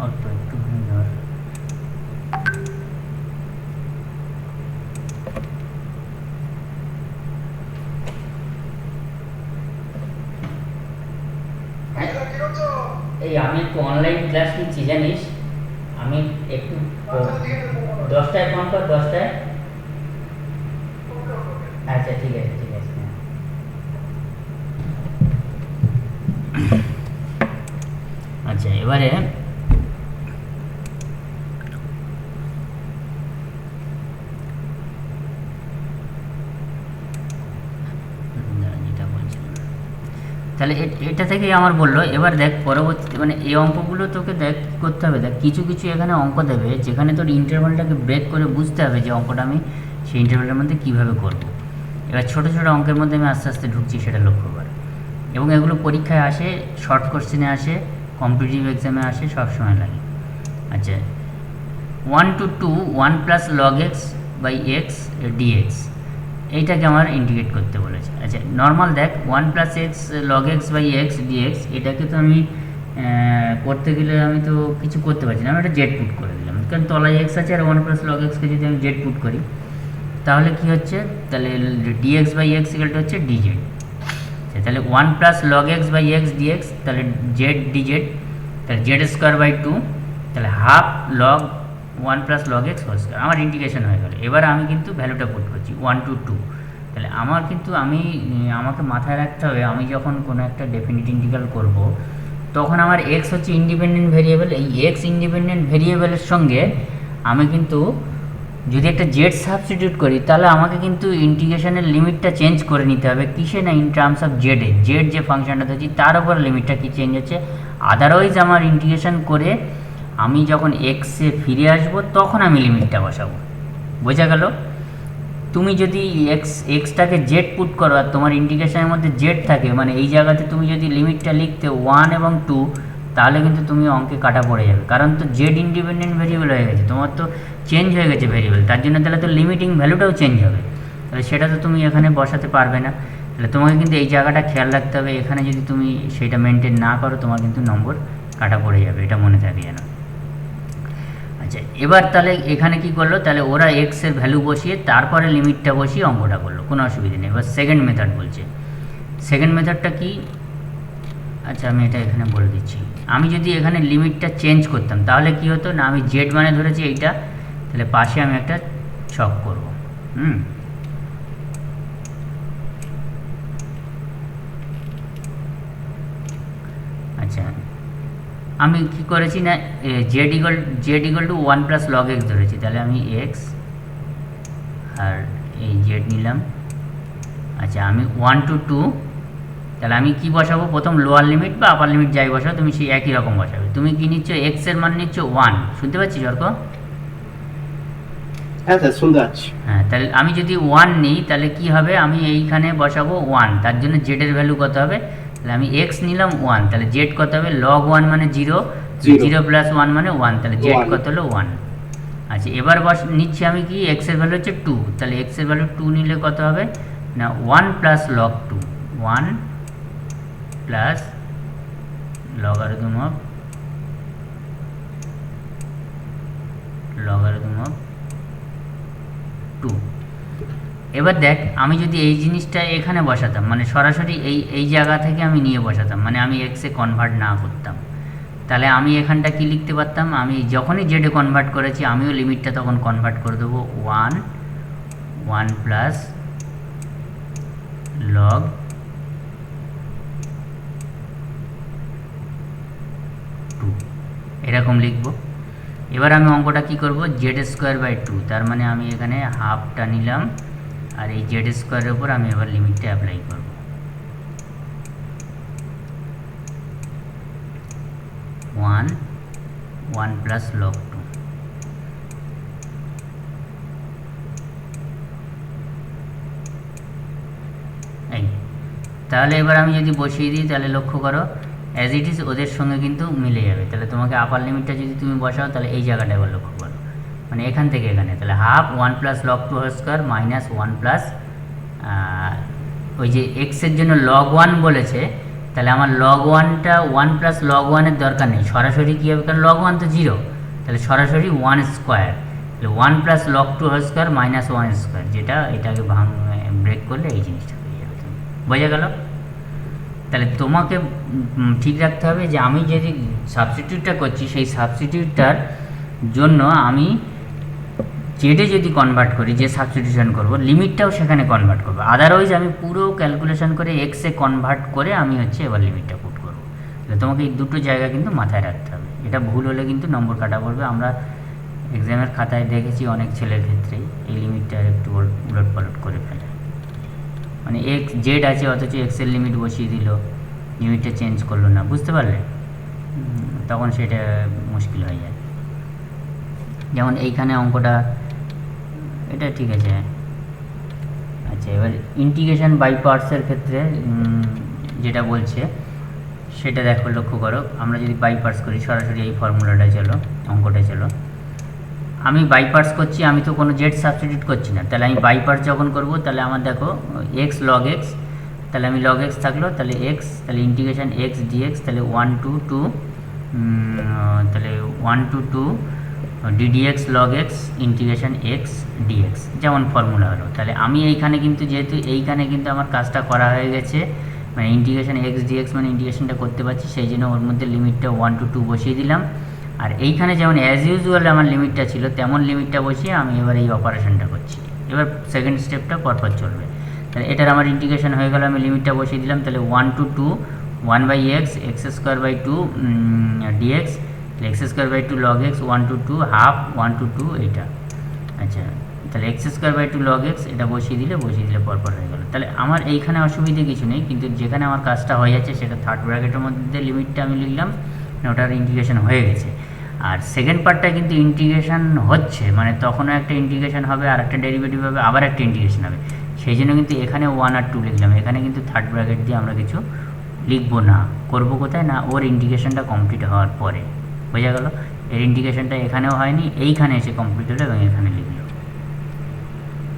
অল্প একটুখানি ধর। এই আমি একটু অনলাইন ক্লাস নিচ্ছি জানিস, আমি একটু 10টায় ফোন কর, 10টায়। আচ্ছা ঠিক আছে, ঠিক আছে। আচ্ছা এবারে যেটা বলছিলাম, তাহলে এটা থেকেই আমার বললো। এবার দেখ পরবর্তীতে মানে এই অঙ্কগুলো তোকে দেখ কী করতে হবে, দেখ কিছু কিছু এখানে অঙ্ক দেবে যেখানে তোর ইন্টারভালটাকে ব্রেক করে বুঝতে হবে যে অঙ্কটা আমি সেই ইন্টারভালের মধ্যে কীভাবে করব। এবার ছোটো ছোটো অঙ্কের মধ্যে আমি আস্তে আস্তে ঢুকছি, সেটা লক্ষ্য কর। এবং এগুলো পরীক্ষায় আসে, শর্ট কোশ্চেনে আসে, কম্পিটিটিভ এক্সামে আসে, সব সময় লাগে। আচ্ছা 1 to 2 1 plus log x by x dx, এইটাকে আমার ইন্টিগ্রেট করতে বলেছে। আচ্ছা নর্মাল দেখ 1 plus x log x by x dx, এটাকে তো আমি করতে গেলে আমি তো কিছু করতে পারছি না, আমি এটা জেড পুট করে দিলাম, কারণ তলায় এক্স আছে আর 1 প্লাস লগ এক্সকে যদি আমি জেড পুট করি তাহলে কি হচ্ছে, তাহলে ডিএক্স বাই এক্স ইকুয়ালটা হচ্ছে ডিজেড। তাহলে 1 plus log x by x dx, তাহলে জেড ডিজেড, তাহলে জেড স্কোয়ার বাই 2, তাহলে half log 1 plus log x whole square, আমার ইন্টিগ্রেশন হয়ে গেল। এবার আমি কিন্তু ভ্যালুটা পুট করছি 1 to 2। তাহলে আমার কিন্তু আমাকে মাথায় রাখতে হবে, আমি যখন কোনো একটা ডেফিনিট ইন্টিগ্রাল করব তখন আমার এক্স হচ্ছে ইন্ডিপেন্ডেন্ট ভেরিয়েবল। এই এক্স ইন্ডিপেন্ডেন্ট ভেরিয়েবলের সঙ্গে আমি কিন্তু যদি একটা জেড সাবস্টিটিউট করি তাহলে আমাকে কিন্তু ইন্টিগ্রেশনের লিমিটটা চেঞ্জ করে নিতে হবে। কিসে না, ইন টার্মস অফ জেডে, জেড যে ফাংশনটা ধরছি তার উপর লিমিটটা কি চেঞ্জ হচ্ছে। আদারওয়াইজ আমার ইন্টিগ্রেশন করে আমি যখন এক্সে ফিরে আসবো তখন আমি লিমিটটা বসাবো। বোঝা গেল? তুমি যদি এক্সটাকে জেড পুট করো আর তোমার ইন্টিগ্রেশনের মধ্যে জেড থাকে, মানে এই জায়গাতে তুমি যদি লিমিটটা লিখতে 1 এবং 2, তাহলে কিন্তু তুমি অঙ্কে কাটা পড়ে যাবে, কারণ তো জেড ইন্ডিপেন্ডেন্ট ভেরিয়েবল হয়ে গেছে, তোমার তো চেঞ্জ হয়ে গেছে ভেরিয়েবল, তার জন্য তাহলে তো লিমিটিং ভ্যালুটাও চেঞ্জ হবে, তাহলে সেটা তো তুমি এখানে বসাতে পারবে না। তাহলে তোমাকে কিন্তু এই জায়গাটা খেয়াল রাখতে হবে, এখানে যদি তুমি সেটা মেনটেন না করো তোমার কিন্তু নম্বর কাটা পড়ে যাবে, এটা মনে থাকে যেন। আচ্ছা এবার তাহলে এখানে কি করলো, তাহলে ওরা এক্সের ভ্যালু বসিয়ে তারপরে লিমিটটা বসিয়ে অঙ্কটা করলো, কোনো অসুবিধা নেই। এবার সেকেন্ড মেথড বলছে, সেকেন্ড মেথডটা কি, আচ্ছা আমি এটা এখানে বলে দিচ্ছি। আমি যদি এখানে লিমিটটা চেঞ্জ করতাম তাহলে কি হতো না, আমি জেড মানে ধরেছি এইটা, তাহলে পাশে আমি একটা ছক করব। আচ্ছা আমি কি করেছি না, Z equal to 1 plus log x ধরেছি, তাহলে আমি এক্স আর এই জেড নিলাম। আচ্ছা আমি 1 to 2, তাহলে আমি কি বসাবো, প্রথম লোয়ার লিমিট বা আপার লিমিট যাই বসাবো তুমি সেই একই রকম বসাবে। তুমি কি নিচ্ছ, এক্স এর মান নিচ্ছ 1, শুনতে পাচ্ছিস অর্ক? হ্যাঁ স্যার শুনতে পাচ্ছি। হ্যাঁ তাহলে আমি যদি 1 নিই তাহলে কি হবে, আমি এইখানে বসাবো 1, তার জন্য জেডের ভ্যালু কত হবে, তাহলে আমি এক্স নিলাম 1, তাহলে জেড কত হবে, লগ 1 মানে 0, 0 প্লাস 1 মানে 1, তাহলে জেড কত হলো 1। আচ্ছা এবার নিচ্ছি আমি কি, এক্স এর ভ্যালু হচ্ছে 2, তাহলে এক্স এর ভ্যালু 2 নিলে কত হবে না 1 plus log 2, 1 plus logarithm of 2। এবার দেখ আমি যদি এই জিনিসটা এখানে বসাতাম, মানে সরাসরি এই জায়গা থেকে আমি নিয়ে বসাতাম, মানে আমি এক্সে কনভার্ট না করতাম, তাহলে আমি এখানটা কি লিখতে পারতাম, আমি যখনই জেডে কনভার্ট করেছি আমিও লিমিটটা তখন কনভার্ট করে দেবো 1 প্লাস লগ 2 এরকম লিখব। এবার আমি অঙ্কটা কি করব, জেড স্কোয়ার বাই 2, তার মানে আমি এখানে হাফটা নিলাম আর এই জেড স্কোয়ারের উপর আমি এবার লিমিটটা অ্যাপ্লাই করব। 1 প্লাস লগ 2, এই তাহলে এবার আমি যদি বসিয়ে দিই তাহলে লক্ষ্য করো অ্যাজ ইট ইজ ওদের সঙ্গে কিন্তু মিলে যাবে। তাহলে তোমাকে আপার লিমিটটা যদি তুমি বসাও তাহলে এই জায়গাটা এবার লক্ষ্য করো, মানে এখান থেকে এখানে, তাহলে half 1 plus log 2 whole square minus 1 plus ওই যে এক্সের জন্য লগ 1 বলেছে, তাহলে আমার লগ 1টা 1 প্লাস লগ 1-এর দরকার নেই, সরাসরি কী হবে, কারণ লগ 1 তো 0, তাহলে সরাসরি 1 স্কোয়ার, তাহলে 1 plus log 2 whole square minus 1 square, যেটা এটাকে ব্রেক করলে এই জিনিসটা হয়ে যাবে। তুমি বোঝা গেল? তাহলে তোমাকে ঠিক রাখতে হবে যে আমি যদি সাবস্টিটিউটটা করছি সেই সাবস্টিটিউটটার জন্য আমি জেডে যদি কনভার্ট করি, যে সাবস্টিটিউশন করব লিমিটটাও সেখানে কনভার্ট করবো, আদারওয়াইজ আমি পুরো ক্যালকুলেশন করে এক্সে কনভার্ট করে আমি হচ্ছে এবার লিমিটটা পুট করবো। তাহলে তোমাকে এই দুটো জায়গা কিন্তু মাথায় রাখতে হবে, এটা ভুল হলে কিন্তু নম্বর কাটা পড়বে। আমরা এক্সামের খাতায় দেখেছি অনেক ছেলের ক্ষেত্রেই এই লিমিটটা একটু উলট পালট করে ফেলে, মানে এক্স জেড আছে অথচ এক্সের লিমিট বসিয়ে দিল, লিমিটটা চেঞ্জ করলো না, বুঝতে পারলে? তখন সেটা মুশকিল হয়ে যায়। যেমন এইখানে অঙ্কটা এটা ঠিক আছে। আচ্ছা, এবার ইন্টিগ্রেশন বাই পার্টসের ক্ষেত্রে যেটা বলছে সেটা দেখো, লক্ষ্য করো। আমরা যদি বাই পার্টস করি, সরাসরি এই ফর্মুলাটা চলো, অঙ্কটা চলো, আমি বাই পার্টস করছি, আমি তো কোনো জেড সাবস্টিটিউট করছি না, তাহলে আমি বাই পার্টস যখন করব তাহলে আমার দেখো এক্স লগ এক্স, তাহলে আমি লগ এক্স থাকলো, তাহলে এক্স, তাহলে ইন্টিগ্রেশন এক্স ডিএক্স, তাহলে 1 to 2, তাহলে 1 to 2 ddx log x integration x dx, যেমন ফর্মুলা হলো। তাহলে আমি এইখানে কিন্তু যেহেতু এইখানে কিন্তু আমার কাজটা করা হয়ে গেছে, মানে ইন্টিগ্রেশন x dx মানে ইন্টিগ্রেশনটা করতে পারছি, সেই জন্য ওর মধ্যে লিমিটটা 1 to 2 বসিয়ে দিলাম। আর এইখানে যেমন অ্যাজ ইউজুয়াল আমার লিমিটটা ছিল তেমন লিমিটটা বসিয়ে আমি এবার এই অপারেশনটা করছি। এবার সেকেন্ড স্টেপটা পরপর চলবে। তাহলে এটার আমার ইন্টিগ্রেশন হয়ে গেল, আমি লিমিটটা বসিয়ে দিলাম, তাহলে 1 to 2 1/x x square by 2 dx, x square by 2 log x 1 to 2 half 1 to 2 এইটা। আচ্ছা, তাহলে x square by 2 log x এটা বসিয়ে দিলে পরপর হয়ে গেল। তাহলে আমার এইখানে অসুবিধে কিছু নেই, কিন্তু যেখানে আমার কাজটা হয়ে যাচ্ছে সেটা থার্ড ব্র্যাকেটের মধ্যে লিমিটটা আমি লিখলাম, ওটার ইন্টিগ্রেশন হয়ে গেছে। আর সেকেন্ড পার্টটা কিন্তু ইন্টিগ্রেশন হচ্ছে, মানে তখনও একটা ইন্টিগ্রেশন হবে, আর একটা ডেরিভেটিভ হবে, আবার একটা ইন্টিগ্রেশন হবে, সেই জন্য কিন্তু এখানে 1 আর 2 লিখলাম। এখানে কিন্তু থার্ড ব্র্যাকেট দিয়ে আমরা কিছু লিখবো না, করবো কোথায় না, ওর ইন্টিগ্রেশনটা কমপ্লিট হওয়ার পরে। বোঝা গেল? এর ইন্টিগ্রেশনটা এখানেও হয়নি, এইখানে এসে কমপ্লিট হলো এবং এখানে লিখলো।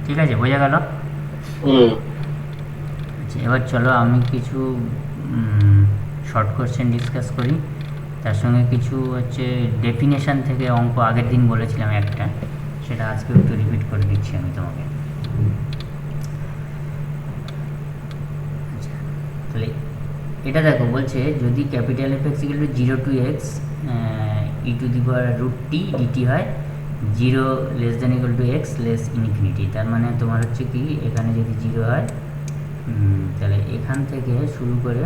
ঠিক আছে, বোঝা গেল? আচ্ছা, এবার চলো আমি কিছু শর্ট কোশ্চেন ডিসকাস করি, তার সঙ্গে কিছু হচ্ছে ডেফিনেশন থেকে অঙ্ক আগের দিন বলেছিলাম একটা, সেটা আজকে একটু রিপিট করে দিচ্ছি আমি তোমাকে। আচ্ছা, তাহলে এটা দেখো, বলছে যদি capital F x equal to 0 to x e to the power root t dt হয় 0 less than equal to x less infinity, তার মানে তোমার হচ্ছে কি, এখানে যদি 0 হয় তাহলে এখান থেকে শুরু করে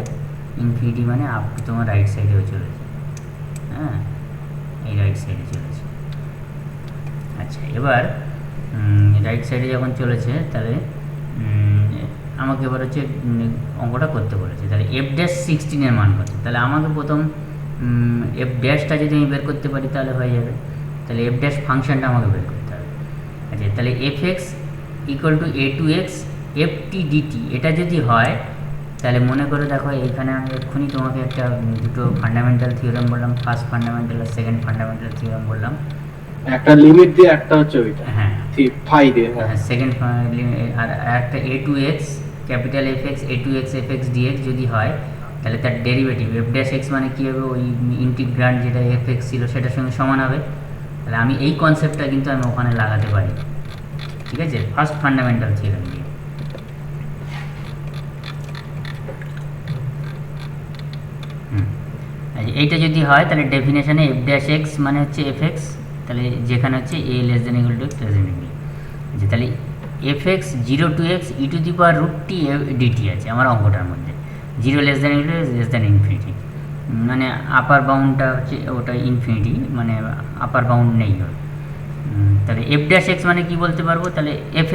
ইনফিনিটি মানে আপ টু তোমার রাইট সাইডেও চলেছে, হ্যাঁ, এই রাইট সাইডে চলেছে। আচ্ছা, এবার রাইট সাইডে যখন চলেছে তাহলে আমাকে এবার হচ্ছে অঙ্কটা করতে বলেছে। তাহলে এফ ড্যাশ 16-এর মান কত, তাহলে আমাকে প্রথম এফ ড্যাশটা যদি আমি বের করতে পারি তাহলে হয়ে যাবে। তাহলে এফ ড্যাশ ফাংশনটা আমাকে বের করতে হবে। আচ্ছা, তাহলে F x equal to a to x f t dt, এটা যদি হয় তাহলে মনে করে দেখো, এইখানে আমি এক্ষুনি তোমাকে একটা দুটো ফান্ডামেন্টাল থিওরেম বললাম, ফার্স্ট ফান্ডামেন্টাল আর সেকেন্ড ফান্ডামেন্টাল থিওরেম বললাম, একটা লিমিট দিয়ে একটা হচ্ছে ওইটা, হ্যাঁ ফাই দিয়ে, হ্যাঁ সেকেন্ড, আর একটা A to X capital F X A to x F x DX যদি হয় তাহলে তার ডেরিভেটিভ এফ ড্যাশ এক্স মানে কী হবে, ওই ইন্টিগ্রান্ড যেটা এফ এক্স ছিল সেটার সঙ্গে সমান হবে। তাহলে আমি এই কনসেপ্টটা কিন্তু আমি ওখানে লাগাতে পারি, ঠিক আছে, ফার্স্ট ফান্ডামেন্টাল থিওরেম দিয়ে। আচ্ছা, এইটা যদি হয় তাহলে ডেফিনেশনে এফ ড্যাশ এক্স মানে হচ্ছে এফ এক্স, তাহলে যেখানে হচ্ছে A less than equal to x less than B. আচ্ছা, তাহলে F X 0 to x e to the power root t DT আছে আমার অঙ্কটার মধ্যে, 0 less than equal to less than infinity, মানে আপার বাউন্ডটা হচ্ছে ওটা ইনফিনিটি, মানে আপার বাউন্ড নেই ওর। তাহলে এফ ড্যাশ এক্স মানে কি বলতে পারবো, তাহলে এফ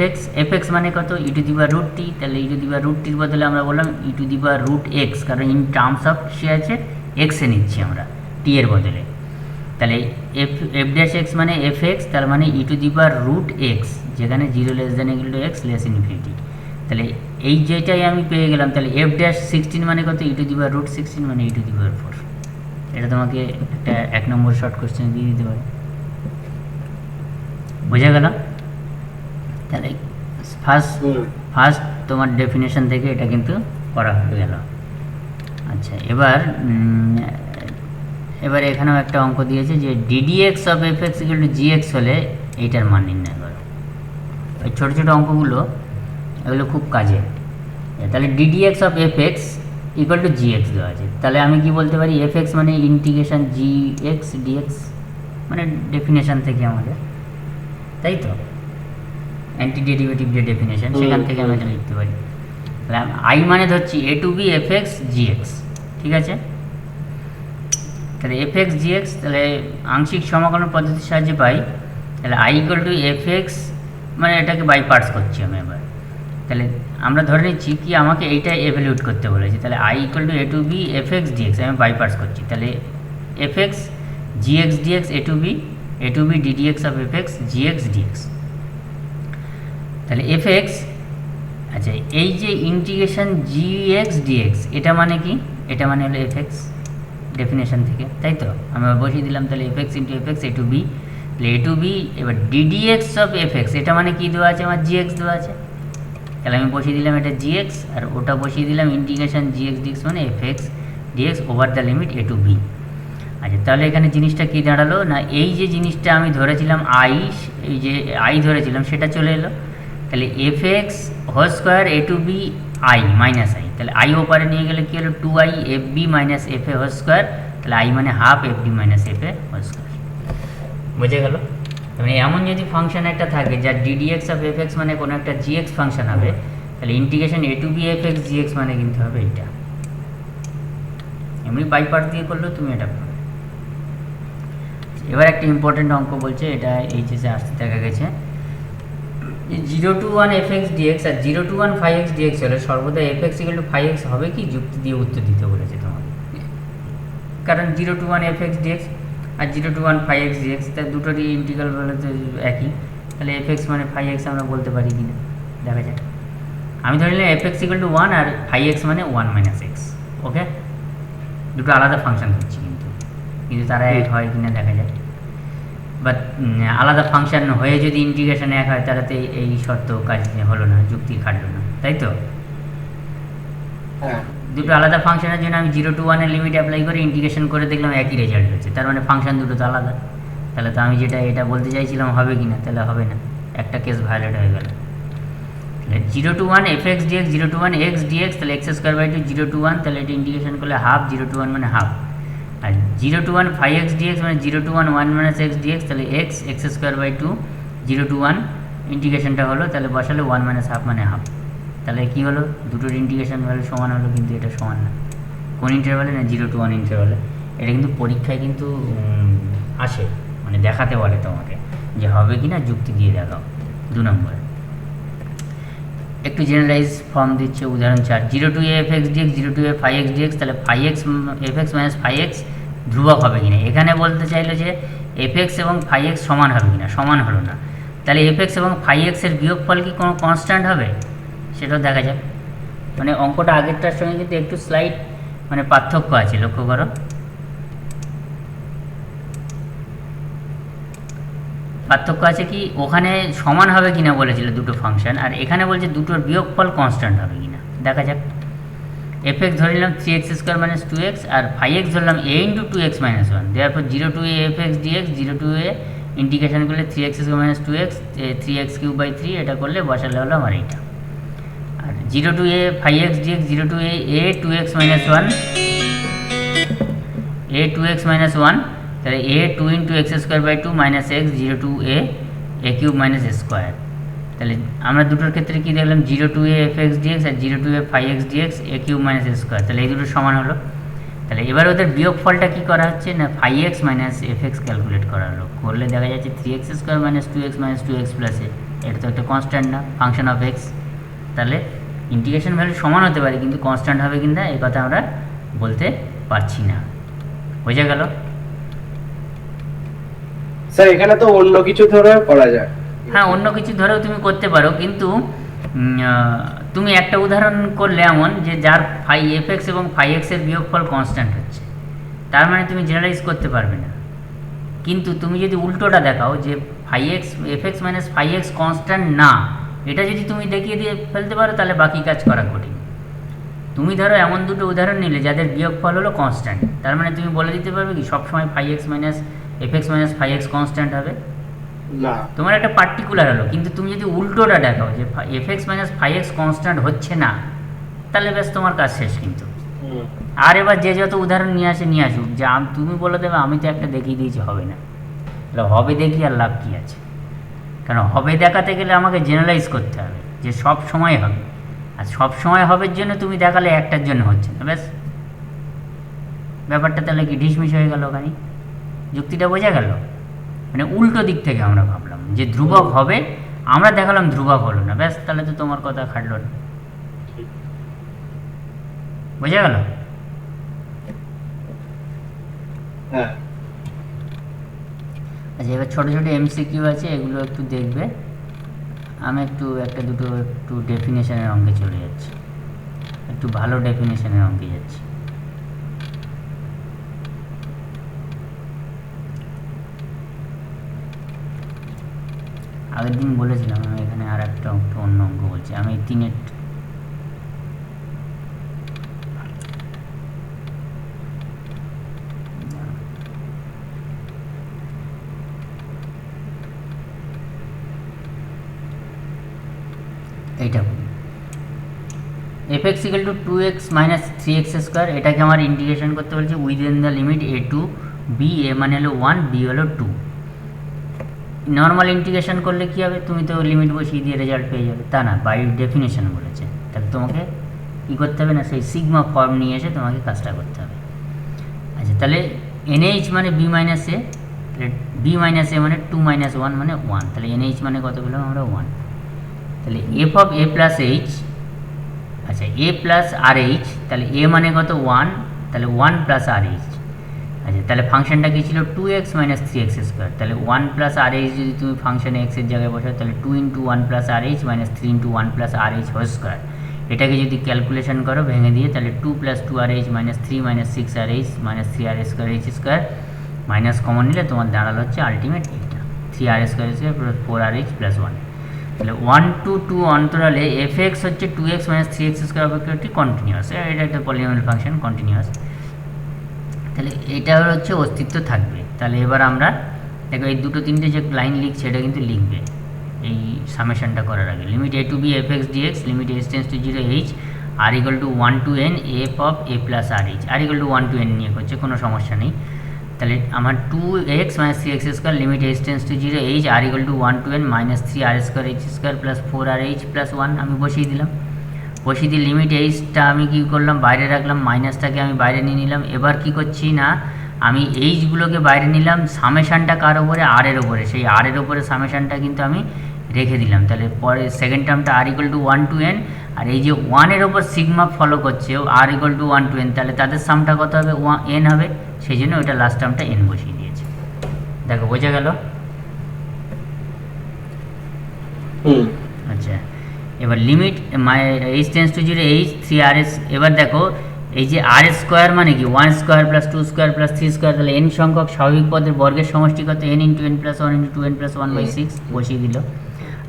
এক্স মানে কত, ই টু দি পাওয়ার রুট টি, তাহলে ই টু দি পাওয়ার রুট টির বদলে আমরা বললাম E to the power root X, কারণ ইন টার্মস অফ সে আছে এক্সে নিচ্ছি আমরা টি এর বদলে। তাহলে এফ ড্যাশ এক্স মানে এফ এক্স, তার মানে E to the power root X, যেখানে 0 less than equal to x less infinity. তাহলে এই যেটাই আমি পেয়ে গেলাম, তাহলে এফ ড্যাশ 16 মানে কত, e⁻√16 মানে e⁴ এটা তোমাকে একটা 1 নম্বর শর্ট কোশ্চেন দিয়ে দিতে পারে। বোঝা গেল? তাহলে ফার্স্ট তোমার ডেফিনেশন থেকে এটা কিন্তু করা হয়ে গেল। আচ্ছা, এবার এখানেও একটা অঙ্ক দিয়েছে যে ddx of fx equal two gx হলে এইটার মান নির্ণয় করো। ওই ছোটো ছোটো অঙ্কগুলো এগুলো খুব কাজে। তাহলে ddx of fx equal two gx দেওয়া আছে, তাহলে আমি কি বলতে পারি, fx মানে ইন্টিগ্রেশন gx dx, মানে ডেফিনেশন থেকে আমাদের, তাই তো, অ্যান্টি ডেরিভেটিভ যে ডেফিনেশন সেখান থেকে আমি এটা লিখতে পারি। তাহলে আই মানে ধরছি a to b fx gx, ঠিক আছে। তাহলে fx gx, তাহলে আংশিক সমাকলন পদ্ধতির সাহায্যে পাই, তাহলে i ইকুয়াল টু fx, মানে এটাকে বাই পার্টস করছি আমি এবার। তাহলে আমরা ধরে নিচ্ছি কি আমাকে এইটা এভ্যালুয়েট করতে বলেছি, তাহলে i equal to a to b fx dx আমি বাই পার্টস করছি, তাহলে fx gx dx a to b ddx of fx gx dx। তাহলে fx, আচ্ছা এই যে ইন্টিগ্রেশন gx dx এটা মানে কি, এটা মানে হলো fx ডেফিনেশন থেকে, তাই তো আমি বসিয়ে দিলাম। তাহলে fx into fx a to b, তাহলে a টু বি, এবার ddx অফ fx এটা মানে কি দেওয়া আছে, আমার gx দেওয়া আছে, তাহলে আমি বসিয়ে দিলাম এটা gx, আর ওটা বসিয়ে দিলাম ইন্টিগ্রেশন gx dx মানে fx dx over the limit a to b. আচ্ছা, তাহলে এখানে জিনিসটা কি দাঁড়ালো না, এই যে জিনিসটা আমি ধরেছিলাম এই যে i ধরেছিলাম সেটা চলে এলো, তাহলে fx whole square a to b i minus i, তাহলে i ওপারে নিয়ে গেলে কি হলো 2i fb minus fa whole square, তাহলে i মানে half fb minus fa whole square. বুঝে গেল? মানে এমন যদি ফাংশন একটা থাকে যার ddx অফ fx মানে কোনো একটা gx ফাংশন হবে, তাহলে integration a to b fx gx মানে কিন্তু হবে এটা, এমনি বাই পার্ট দিয়ে করলেও তুমি এটা পাবে। এবার একটা ইম্পর্টেন্ট অঙ্ক বলছে, এটা এইচএসে আসতে দেখা গেছে, 0 to 1 fx dx আর 0 to 1 phi x dx হলে সর্বদা fx equal two phi x হবে কি, যুক্তি দিয়ে উত্তর দিতে বলেছে তোমাকে। কারণ 0 to 1 fx dx আর 0 to 1 phi x dx, তার দুটোরই ইন্টিগ্রাল বলে তো একই, তাহলে fx মানে phi x আমরা বলতে পারি কিনা দেখা যাক। আমি ধরে নিলাম fx ইকুয়াল টু 1 আর phi x মানে 1 মাইনাস x, ওকে। দুটো আলাদা ফাংশন হচ্ছে কিন্তু তারা এক হয় কিনা দেখা যায়। বাট আলাদা ফাংশন হয়ে যদি ইন্টিগ্রেশন এক হয় তাহলে তো এই শর্ত কাজ হলো না, যুক্তি খাটলো না, তাই তো। দুটো আলাদা ফাংশনের জন্য আমি 0 to 1 এর লিমিট অ্যাপ্লাই করে ইন্টিগ্রেশন করে দেখলাম একই রেজাল্ট হচ্ছে, তার মানে ফাংশন দুটো তো আলাদা, তাহলে তো আমি যেটা এটা বলতে চাইছিলাম হবে কি না, তাহলে হবে না, একটা কেস ভায়োলেট হয়ে গেল। তাহলে 0 to 1 fx dx 0 to 1 x dx, তাহলে x স্কোয়ার বাই 2 0 to 1, তাহলে এটা ইন্টিগ্রেশন করলে হাফ, 0 to 1 মানে half, R 0 to 1 phi x dx মানে 0 to 1 1 মাইনাস x dx, তাহলে x স্কোয়ার বাই 2 0 to 1 ইন্টিগ্রেশনটা হলো, তাহলে বসালে 1 মাইনাস হাফ মানে হাফ, তাহলে কী হলো, দুটোর ইন্টিগ্রেশন ভ্যালু সমান হলো, কিন্তু এটা সমান না। কোন ইন্টারভ্যালে না, 0 to 1 ইন্টারভ্যালে। এটা কিন্তু পরীক্ষায় কিন্তু আসে, মানে দেখাতে বলে তোমাকে যে হবে কি না, যুক্তি দিয়ে দেখাও 2 নম্বরে। একটু জেনারেলাইজ ফর্ম দিচ্ছে, উদাহরণ 4, 0 to a fx dx 0 to a phi x dx, তাহলে phi x fx minus phi x ধ্রুবক হবে কিনা, এখানে বলতে চাইলো যে fx এবং phi x সমান হবে কিনা, সমান হলো না, তাহলে fx এবং phi x এর বিয়োগফল কি কোনো কনস্ট্যান্ট হবে, সেটাও দেখা যাক। মানে অঙ্কটা আগেরটার সঙ্গে কিন্তু একটু স্লাইড মানে পার্থক্য আছে, লক্ষ্য করো। পার্থক্য আছে কি, ওখানে সমান হবে কিনা বলেছিল দুটো ফাংশন, আর এখানে বলছে দুটোর বিয়োগফল কনস্ট্যান্ট হবে কিনা, দেখা যাক। fx ধরে নিলাম 3x স্কোয়ার মাইনাস 2x, আর phi x ধরলাম a ইন্টু 2x মাইনাস 1, দেওয়ার 0 to a fx dx 0 to a integration করলে 3x square minus 2x 3x cube by 3, এটা করলে বসালে হলো আমার এইটা। আর 0 to a phi x dx 0 to a 2x minus 1 a 2x minus 1, তাহলে a 2 into x square by 2 minus x 0 to a cube minus square, তাহলে আমরা দুটোর ক্ষেত্রে কী দেখলাম, 0 to a fx dx আর 0 to a phi x dx a cube minus square, তাহলে এই দুটো সমান হলো। তাহলে এবার ওদের বিয়োগফলটা কী করা হচ্ছে না, phi x minus fx calculate করা হলো, করলে দেখা যাচ্ছে 3x square minus 2x minus 2x plus a, এটা তো একটা কনস্ট্যান্ট না, ফাংশন অফ x, তাহলে ইন্টিগ্রেশন ভ্যালু সমান হতে পারে কিন্তু কনস্ট্যান্ট হবে কিনা এই কথা আমরা বলতে পারছি না। বোঝা গেল? স্যার এখানে তো অন্য কিছু ধরে করা যায়। হ্যাঁ, অন্য কিছু ধরেও তুমি করতে পারো, কিন্তু তুমি একটা উদাহরণ করলে এমন যে যার ফাই এফ এক্স এবং ফাই এক্সের বিয়োগফল কনস্ট্যান্ট হচ্ছে, তার মানে তুমি জেনারেলাইজ করতে পারবে না। কিন্তু তুমি যদি উল্টোটা দেখাও যে phi x F x minus phi x constant না, এটা যদি তুমি দেখিয়ে দিয়ে ফেলতে পারো তাহলে বাকি কাজ করা কঠিন। তুমি ধরো এমন দুটো উদাহরণ নিলে যাদের বিয়োগফল হলো কনস্ট্যান্ট, তার মানে তুমি বলে দিতে পারবে কি সবসময় phi x minus f x minus phi x constant হবে? না। তোমার একটা পার্টিকুলার হলো, কিন্তু তুমি যদি উল্টোটা দেখাও যে f x minus phi x constant হচ্ছে না, তাহলে ব্যাস তোমার কাজ শেষ কিন্তু। আর এবার যে যত উদাহরণ নিয়ে আসুক, যে তুমি বলে দেবে আমি তো একটা দেখিয়ে দিয়েছি হবে না, তাহলে হবে দেখি আর লাভ কী আছে? কারণ হবে দেখাতে গেলে আমাকে জেনারেলাইজ করতে হবে যে সব সময় হবে, আর সব সময় হবের জন্য তুমি দেখালে একটার জন্য হচ্ছে না, ব্যাস ব্যাপারটা তাহলে কি ঢিসমিস হয়ে গেল? ওখানে যুক্তিটা বোঝা গেল? মানে উল্টো দিক থেকে আমরা ভাবলাম যে ধ্রুবক হবে, আমরা দেখালাম ধ্রুবক হলো না, ব্যাস তাহলে তো তোমার কথা খাটলো না। বোঝা গেল? হ্যাঁ। আচ্ছা, এবার ছোটো ছোটো এমসিকিউ আছে, এগুলো একটু দেখবে। আমি একটা দুটো ডেফিনেশনের অঙ্কে চলে যাচ্ছি, একটু ভালো ডেফিনেশনের অঙ্কে যাচ্ছি। আগের দিন বলেছিলাম, আমি এখানে আর একটা অন্য অঙ্ক বলছি। আমি 3-এর এইটা F x equal to 2x minus 3x square, এটাকে আমার ইন্টিগ্রেশন করতে বলছে within the limit a to B, A মানে হলো 1, বি হলো 2। নর্মাল ইন্টিগ্রেশন করলে কী হবে? তুমি তো লিমিট বসিয়ে দিয়ে রেজাল্ট পেয়ে যাবে, তা না, বাই ডেফিনেশন বলেছে। তাহলে তোমাকে কী করতে হবে না, সেই সিগমা ফর্ম নিয়ে এসে তোমাকে কাজটা করতে হবে। আচ্ছা, তাহলে এনএইচ মানে বি মাইনাস এ, তাহলে বি মাইনাস এ মানে 2 মাইনাস 1 মানে 1, তাহলে এনএইচ মানে কত পেলাম আমরা? 1। তাহলে F of A plus H, আচ্ছা এ প্লাস আর এইচ, তাহলে এ মানে কত? 1, তাহলে 1 প্লাস আর এইচ। আচ্ছা, তাহলে ফাংশনটা কী ছিল? 2x মাইনাস 3x স্কোয়ার, তাহলে 1 প্লাস আর এইচ যদি তুমি ফাংশনে এক্সের জায়গায় বসাও, তাহলে 2 ইন্টু 1 প্লাস আর এইচ মাইনাস 3 ইন্টু 1 প্লাস আর এইচ হোল স্কোয়ার। এটাকে যদি ক্যালকুলেশন করো ভেঙে দিয়ে, তাহলে 2 plus 2 R H minus 3 minus 6 R H minus 3 আর square H square, minus common নিলে তোমার দাঁড়ালো হচ্ছে আলটিমেট এইটা 3 আর স্কোয়ার স্কোয়ার প্লাস 4 আর এইচ প্লাস 1। তাহলে 1 to 2 অন্তরালে এফ এক্স হচ্ছে 2x মাইনাস 3x স্কোয়ার অপেক্ষা একটি কন্টিনিউয়াস, এটা একটা পলিনোমিয়াল ফাংশন কন্টিনিউয়াস। তাহলে এটা হচ্ছে অস্তিত্ব থাকবে। তাহলে এবার আমরা দেখো এই দুটো তিনটে যে লাইন লিখছে এটা কিন্তু লিখবে এই সামেশনটা করার আগে। Limit a to B F x dx, limit h tends to 0 h R equal to 1 to n f of A plus R H, R equal to 1 to n নিয়ে করছে, কোনো সমস্যা নেই। তাহলে আমার 2x minus 3x square, limit h tends to 0 h R equal to 1 to n minus 3 R square H square plus 4 R H plus 1 আমি বসিয়ে দিলাম। বসিয়ে দিয়ে লিমিট এইচটা আমি কী করলাম? বাইরে রাখলাম, মাইনাসটাকে আমি বাইরে নিয়ে নিলাম। এবার কি করছি না, আমি এইচগুলোকে বাইরে নিলাম, সামেশানটা কার ওপরে? আর এর ওপরে, সেই আর এর ওপরে সামেশানটা কিন্তু আমি রেখে দিলাম। তাহলে পরে সেকেন্ড টার্মটা R equal to 1 to n, আর এই যে 1 এর ওপর সিগমা ফলো করছে R equal to 1 to n, তাহলে তাদের সামটা কত হবে? n হবে, সেই জন্য ওইটা লাস্ট টার্মটা n বসিয়ে দিয়েছে। দেখো বোঝা গেল? আচ্ছা, এবার limit H tends to 0 h 3 r s. এবার দেখো এই যে আর স্কোয়ার মানে কি? 1 square plus 2 square plus 3 square, তাহলে n সংখ্যক স্বাভাবিক পদের বর্গের সমষ্টি কত? n into n plus 1 into 2n plus 1/6 বসিয়ে দিল।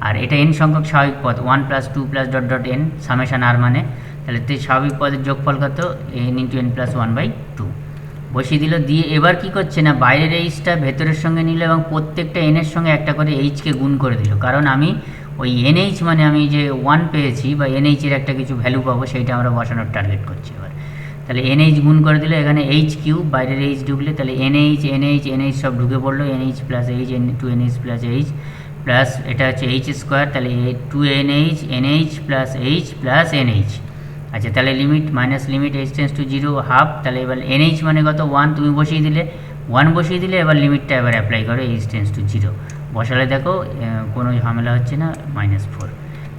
আর এটা n সংখ্যক স্বাভাবিক পদ 1 plus 2 plus dot dot n summation আর মানে, তাহলে স্বাভাবিক পদের যোগফল কত? n ইন্টু n প্লাস 1/2 বসিয়ে দিল। দিয়ে এবার কি করছে না, বাইরের এইচটা ভেতরের সঙ্গে নিল এবং প্রত্যেকটা n এর সঙ্গে একটা করে এইচকে গুণ করে দিল, কারণ আমি ওই এনএইচ মানে আমি যে 1 পেয়েছি বা এনএইচের একটা কিছু ভ্যালু পাবো, সেইটা আমরা বসানোর টার্গেট করছি এবার। তাহলে এনএইচ গুণ করে দিলে, এখানে এইচ কিউব, বাইরের এইচ ঢুকলে তাহলে এনএইচ এনএইচ এনএইচ সব ঢুকে পড়লো, n h plus h n to n h plus h plus এটা হচ্ছে এইচ স্কোয়ার, তাহলে 2NH n h plus h plus n h. আচ্ছা, তাহলে limit minus limit H tends to 0 half, তাহলে এবার এনএইচ মানে কত? 1 তুমি বসিয়ে দিলে, 1 বসিয়ে দিলে, এবার লিমিটটা এবার অ্যাপ্লাই করো এইচ টেন্স টু 0 বসালে দেখো কোনো ঝামেলা হচ্ছে না, -4।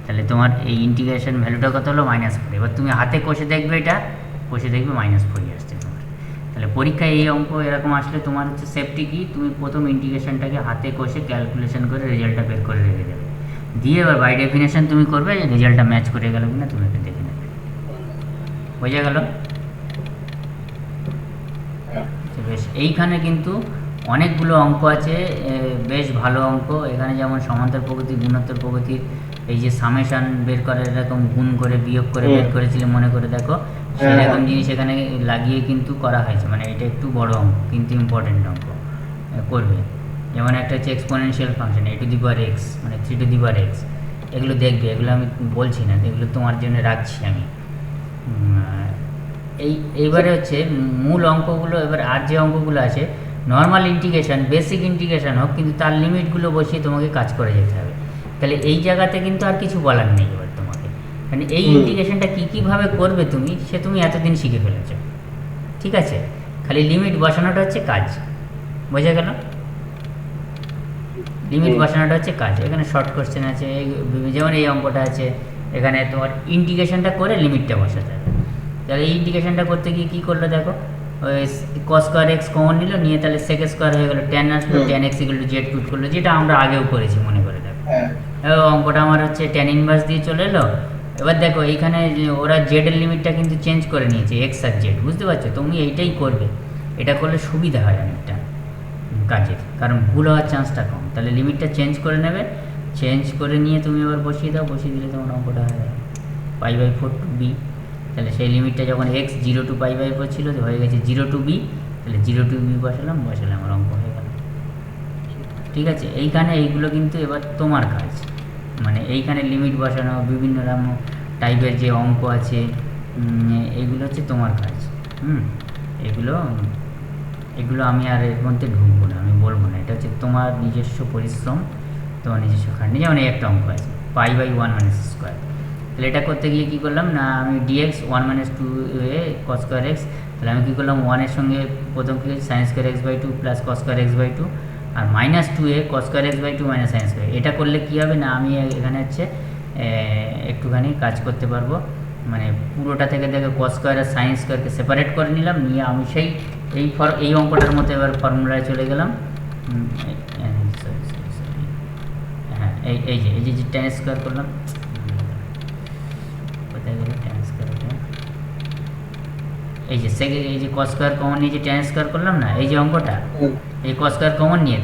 তাহলে তোমার এই ইন্টিগ্রেশন ভ্যালুটা কত হলো? -4। এবার তুমি হাতে কষে দেখবে, এটা কষে দেখবে -4 আসছে তোমার। তাহলে পরীক্ষায় এই অঙ্ক এরকম আসলে তোমার হচ্ছে সেফটি কি, তুমি প্রথম ইন্টিগ্রেশনটাকে হাতে কষে ক্যালকুলেশন করে রেজাল্টটা বের করে রেখে দেবে। দিয়ে এবার বাই ডেফিনেশন তুমি করবে, রেজাল্টটা ম্যাচ করে গেল কিনা তুমি একটু দেখে নেবে। বোঝা গেল? হ্যাঁ। তো বেশ, এইখানে কিন্তু অনেকগুলো অঙ্ক আছে, বেশ ভালো অঙ্ক। এখানে যেমন সমান্তর প্রগতি, গুণোত্তর প্রগতির এই যে সামেশন বের করে, এরকম গুণ করে বিয়োগ করে বের করেছিলে মনে করে দেখো, সেরকম জিনিস এখানে লাগিয়ে কিন্তু করা হয়েছে। মানে এটা একটু বড় অঙ্ক কিন্তু ইম্পর্টেন্ট অঙ্ক করবে। যেমন একটা হচ্ছে exponential function A two the power x, মানে 3 টু দি পাওয়ার এক্স, এগুলো দেখবে, এগুলো আমি বলছি না, এগুলো তোমার জন্য রাখছি আমি। এইবারে হচ্ছে মূল অঙ্কগুলো। এবার আর যে অঙ্কগুলো আছে নর্মাল ইন্টিগ্রেশন, বেসিক ইন্টিগ্রেশন হোক, কিন্তু তার লিমিটগুলো বসিয়ে তোমাকে কাজ করে যেতে হবে। তাহলে এই জায়গাতে কিন্তু আর কিছু বলার নেই এবার তোমাকে, মানে এই ইন্টিগ্রেশনটা কীভাবে করবে তুমি, সে তুমি এতদিন শিখে ফেলেছো। ঠিক আছে, খালি লিমিট বসানোটা হচ্ছে কাজ। বোঝা গেল? লিমিট বসানোটা হচ্ছে কাজ। এখানে শর্ট কোশ্চেন আছে, যেমন এই অঙ্কটা আছে, এখানে তোমার ইন্টিগ্রেশনটা করে লিমিটটা বসাতে হবে। তাহলে এই ইন্টিগ্রেশনটা করতে গিয়ে কী করলো দেখো, ওই কস স্কোয়ার এক্স কমন নিল, নিয়ে তাহলে সেক স্কোয়ার হয়ে গেলো, ট্যান আসলো, tan x equal to Z put করলো, যেটা আমরা আগেও করেছি মনে করে দেখো। অঙ্কটা আমার হচ্ছে ট্যান ইনভার্স দিয়ে চলে এলো। এবার দেখো এইখানে ওরা জেডের লিমিটটা কিন্তু চেঞ্জ করে নিয়েছে, এক্স আর জেড, বুঝতে পারছো? তুমি এইটাই করবে, এটা করলে সুবিধা হয় অনেকটা কাজের, কারণ ভুল হওয়ার চান্সটা কম। তাহলে লিমিটটা চেঞ্জ করে নেবে, চেঞ্জ করে নিয়ে তুমি এবার বসিয়ে দাও, বসিয়ে দিলে তোমার অঙ্কটা হয়ে যাবে π/4 টু বি। তাহলে সেই লিমিটটা যখন এক্স 0 টু π/4 ছিল, তো হয়ে গেছে 0 টু বি, তাহলে 0 টু বি বসালাম, আমার অঙ্ক হয়ে গেল। ঠিক আছে, এইখানে এইগুলো কিন্তু এবার তোমার কাজ, মানে এইখানে লিমিট বসানো, বিভিন্ন রকম টাইপের যে অঙ্ক আছে, এগুলো হচ্ছে তোমার কাজ। এগুলো আমি আর এর মধ্যে ঢুকবো না, আমি বলবো না, এটা হচ্ছে তোমার নিজস্ব পরিশ্রম, তোমার নিজস্ব খাটনি। যেমন এই একটা অঙ্ক আছে π/1 - স্কোয়ার। তাহলে এটা করতে গিয়ে কী করলাম না, আমি dx 1 - 2a cos square x, তাহলে আমি কী করলাম, 1-এর সঙ্গে প্রথম কী হচ্ছে sine square x/2 plus cos square x/2, আর -2a cos square x/2 - sine square. এটা করলে কী হবে না, আমি এখানে হচ্ছে একটুখানি কাজ করতে পারবো, মানে পুরোটা থেকে দেখে কস স্কোয়ার আর সাইন স্কোয়ারকে সেপারেট করে নিলাম, নিয়ে আমি সেই এই অঙ্কটার মতো এবার ফর্মুলায় চলে গেলাম। হ্যাঁ, এই যে ট্যান স্কোয়ার করলাম, কোথায় গেল ট্যান স্কোয়ারটা, এই যে কস স্কোয়ার কমন নিয়ে যে ট্যান স্কোয়ার করলাম না, এই যে অঙ্কটা, এই কস স্কোয়ার কমন নিয়ে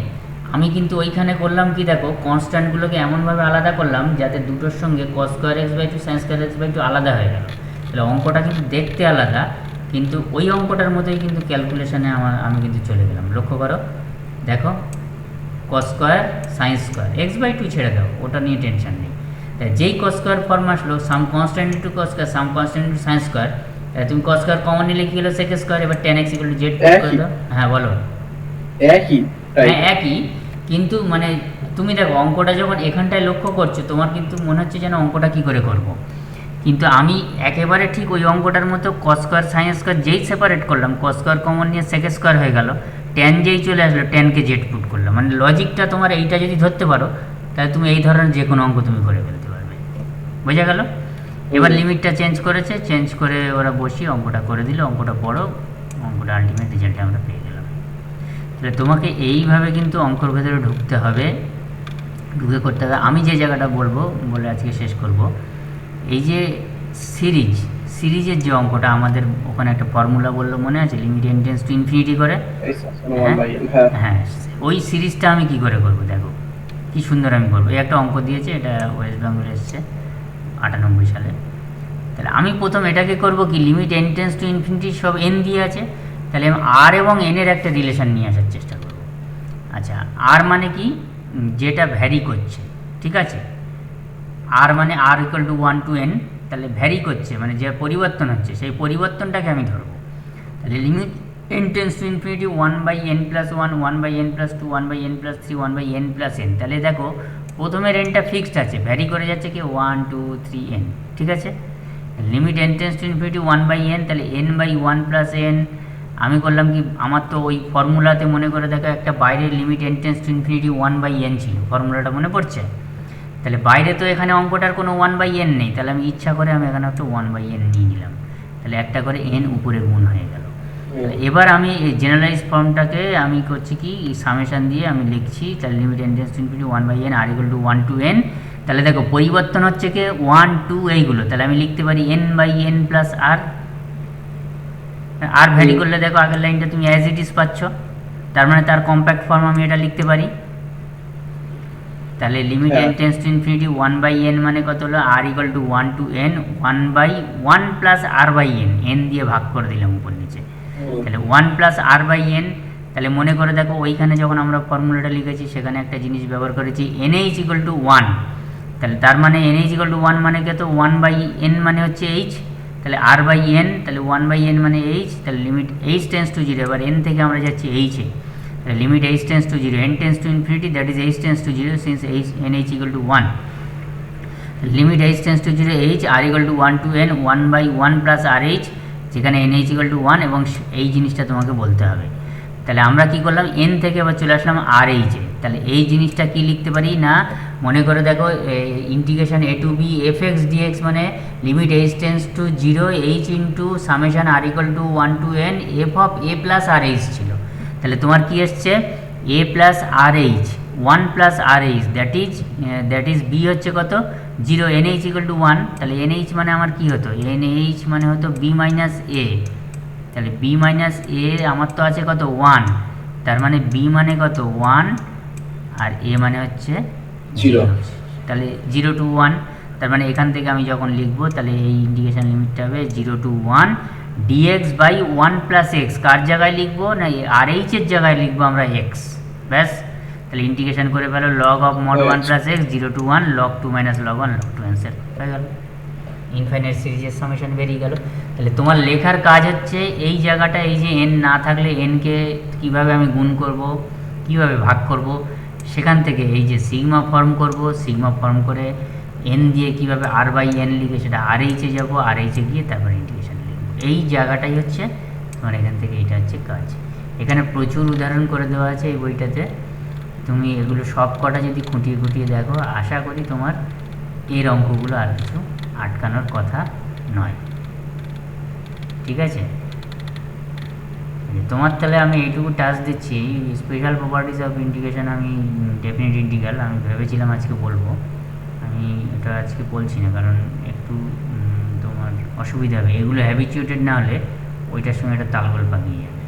আমি কিন্তু ওইখানে করলাম কি দেখো, কনস্ট্যান্টগুলোকে এমনভাবে আলাদা করলাম যাতে দুটোর সঙ্গে cos square x/2 sin square x/2 আলাদা হয়ে গেল। তাহলে অঙ্কটা কিন্তু দেখতে আলাদা, কিন্তু ওই অঙ্কটার মতোই কিন্তু ক্যালকুলেশনে আমি কিন্তু চলে গেলাম। লক্ষ্য করো, দেখো cos square sin square x/2 ছেড়ে দাও, ওটা নিয়ে টেনশন নেই। তাই যেই cos স্কোয়ার ফর্ম আসলো, সাম কনস্ট্যান্ট ইন্টু cos স্কোয়ার, সাম কনস্ট্যান্ট ইন্টু sin স্কোয়ার, তুমি cos স্কোয়ার কমন নিলে কি হলো sec স্কোয়ার, এবার tan x = z করে দাও। হ্যাঁ বলো, একই, কিন্তু মানে তুমি দেখো অঙ্কটা যখন এখানটায় লক্ষ্য করছো, তোমার কিন্তু মনে হচ্ছে যেন অঙ্কটা কী করে করব, কিন্তু আমি একেবারে ঠিক ওই অঙ্কটার মতো cos স্কোয়ার sin স্কোয়ার যেই সেপারেট করলাম, cos স্কোয়ার কমন নিয়ে sec স্কোয়ার হয়ে গেল, tan যেই চলে আসলো, tanকে z পুট করলাম। মানে লজিকটা তোমার এইটা যদি ধরতে পারো, তাহলে তুমি এই ধরনের যে কোনো অঙ্ক তুমি করে ফেলতে পারবে। বোঝা গেল? এবার লিমিটটা চেঞ্জ করেছে, চেঞ্জ করে ওরা বসিয়ে অঙ্কটা করে দিল, অঙ্কটা বড়, অঙ্কটা আলটিমেট রেজাল্টে আমরা পেয়ে গেলাম। তাহলে তোমাকে এইভাবে কিন্তু অঙ্কর ভেতরে ঢুকতে হবে, ঢুকে করতে হবে। আমি যে জায়গাটা বলবো, বলে আজকে শেষ করব, এই যে সিরিজের যে অঙ্কটা আমাদের ওখানে একটা ফর্মুলা বললো মনে আছে, limit n tends to infinity করে, হ্যাঁ ওই সিরিজটা আমি কি করে করব দেখো, কি সুন্দর আমি করবো। এই একটা অঙ্ক দিয়েছে, এটা ওয়েস্ট বেঙ্গলে এসছে 98 সালে। তাহলে আমি প্রথম এটাকে করব কি, limit n tends to infinity সব n দিয়ে আছে, তাহলে আমি আর এবং n এর একটা রিলেশন নিয়ে আসার চেষ্টা করব। আচ্ছা, আর মানে কি, যেটা ভ্যারি করছে, ঠিক আছে, আর মানে r = 1 to n, তাহলে ভ্যারি করছে মানে যে পরিবর্তন হচ্ছে, সেই পরিবর্তনটাকে আমি ধরবো। তাহলে limit n tends to infinity 1/n + 1, 1/n + 2, 1/n + 3, 1/n + n। তাহলে দেখো প্রথমের nটা ফিক্সড আছে, ভ্যারি করে যাচ্ছে কি 1 2 3 n, ঠিক আছে। Limit n tends to infinity 1/n, তাহলে n/1 + n। আমি করলাম কি, আমার তো ওই ফর্মুলাতে মনে করে দেখো একটা বাইরের limit n tends to infinity 1/n ছিল, ফর্মুলাটা মনে পড়ছে? তাহলে বাইরে তো এখানে অঙ্কটার কোনো 1/n নেই, তাহলে আমি ইচ্ছা করে আমি এখানে একটা 1/n নিয়ে নিলাম, তাহলে একটা করে n উপরে গুণ হয়ে গেল। এবার আমি এই জেনারেলাইজ ফর্মটাকে আমি করছি কি, সামেশান দিয়ে আমি লিখছি, তাহলে limit n tends to infinity 1/n r = 1 to n, তাহলে দেখো পরিবর্তন হচ্ছে কি 1 2 এইগুলো, তাহলে আমি লিখতে পারি n by n plus r. আর ভ্যারি করলে দেখো আগের লাইনটা তুমি অ্যাজ ইট ইজ পাচ্ছ, তার মানে তার কম্প্যাক্ট ফর্ম আমি এটা লিখতে পারি। তাহলে লিমিট হ্যাঁ। n tends to infinity 1 by N মানে কত হলো, R equal to 1 to n 1 by 1 plus R by N দিয়ে ভাগ করে দিলাম উপর নিচে। তাহলে 1 প্লাস আর বাই এন, তাহলে মনে করে দেখো ওইখানে যখন আমরা ফর্মুলাটা লিখেছি সেখানে একটা জিনিস ব্যবহার করেছি NH ইকুয়াল টু 1, তাহলে তার মানে NH ইকুয়াল টু 1 মানে কত, 1 বাই এন মানে হচ্ছে h, তাহলে আর বাই এন, তাহলে 1 বাই এন মানে h, তাহলে লিমিট h টেন্স টু 0, এবার n থেকে আমরা যাচ্ছি h এ, তাহলে limit h tends to 0 n tends to infinity that is h tends to 0 since NH equal to 1, limit h tends to 0 h r equal to 1 to n 1 by 1 plus R h, যেখানে NH equal to 1 এবং এই জিনিসটা তোমাকে বলতে হবে। তাহলে আমরা কি করলাম, n থেকে আবার চলে আসলাম আর এইচে, তাহলে এই জিনিসটা কি লিখতে পারি না, মনে করে দেখো integration a to B F x dx মানে limit h tends to 0 h into summation r equal to 1 to n f of A plus R h ছিল, তাহলে তোমার কি এসছে a plus R h 1 plus R h that is b হচ্ছে কত 0, NH equal to 1, তাহলে NH মানে আমার কি হতো, NH মানে হতো b মাইনাস এ, তাহলে b মাইনাস এ আমার তো আছে কত 1, তার মানে b মানে কত 1 আর a মানে হচ্ছে 0, তাহলে 0 টু 1, তার মানে এখান থেকে আমি যখন লিখবো তাহলে এই ইন্টিগ্রেশন লিমিটটা হবে 0 to 1 dx by 1 plus x, কার জায়গায় লিখবো না আর এইচ এর জায়গায় লিখবো আমরা এক্স, ব্যাস। তাহলে ইন্টিগ্রেশন করে ফেলো লগ অফ মড 1 প্লাস এক্স 0 to 1 log 2 minus log 1 log 2 answer হয়ে গেল, ইনফাইনাইট সিরিজের সামেশন বেরিয়ে গেল। তাহলে তোমার লেখার কাজ হচ্ছে এই জায়গাটা, এই যে n না থাকলে nকে কিভাবে আমি গুণ করব, কিভাবে ভাগ করব, সেখান থেকে এই যে সিগমা ফর্ম করব, সিগমা ফর্ম করে n দিয়ে কিভাবে আর বাই এন লিখে সেটা আর এইচে যাবো, আর এইচে গিয়ে তারপরে ইন্টিগ্রেশন লিখবো, এই জায়গাটাই হচ্ছে তোমার এখান থেকে এইটা হচ্ছে কাজ। এখানে প্রচুর উদাহরণ করে দেওয়া আছে এই বইটাতে, তুমি এগুলো সব কটা যদি খুঁটিয়ে খুঁটিয়ে দেখো আশা করি তোমার এর অঙ্কগুলো আর কিছু আটকানোর কথা নয়, ঠিক আছে। তোমার তাহলে আমি এইটুকু টাচ দিচ্ছি, স্পেশাল প্রপার্টিস অফ ইন্টিগ্রেশন আমি ডেফিনিট ইন্টিগ্রাল আমি ভেবেছিলাম আজকে বলবো, আমি এটা আজকে বলছি না কারণ একটু তোমার অসুবিধা হবে, এগুলো হ্যাবিচুয়েটেড না হলে ওইটার সঙ্গে একটা তালগোল পাকিয়ে যাবে।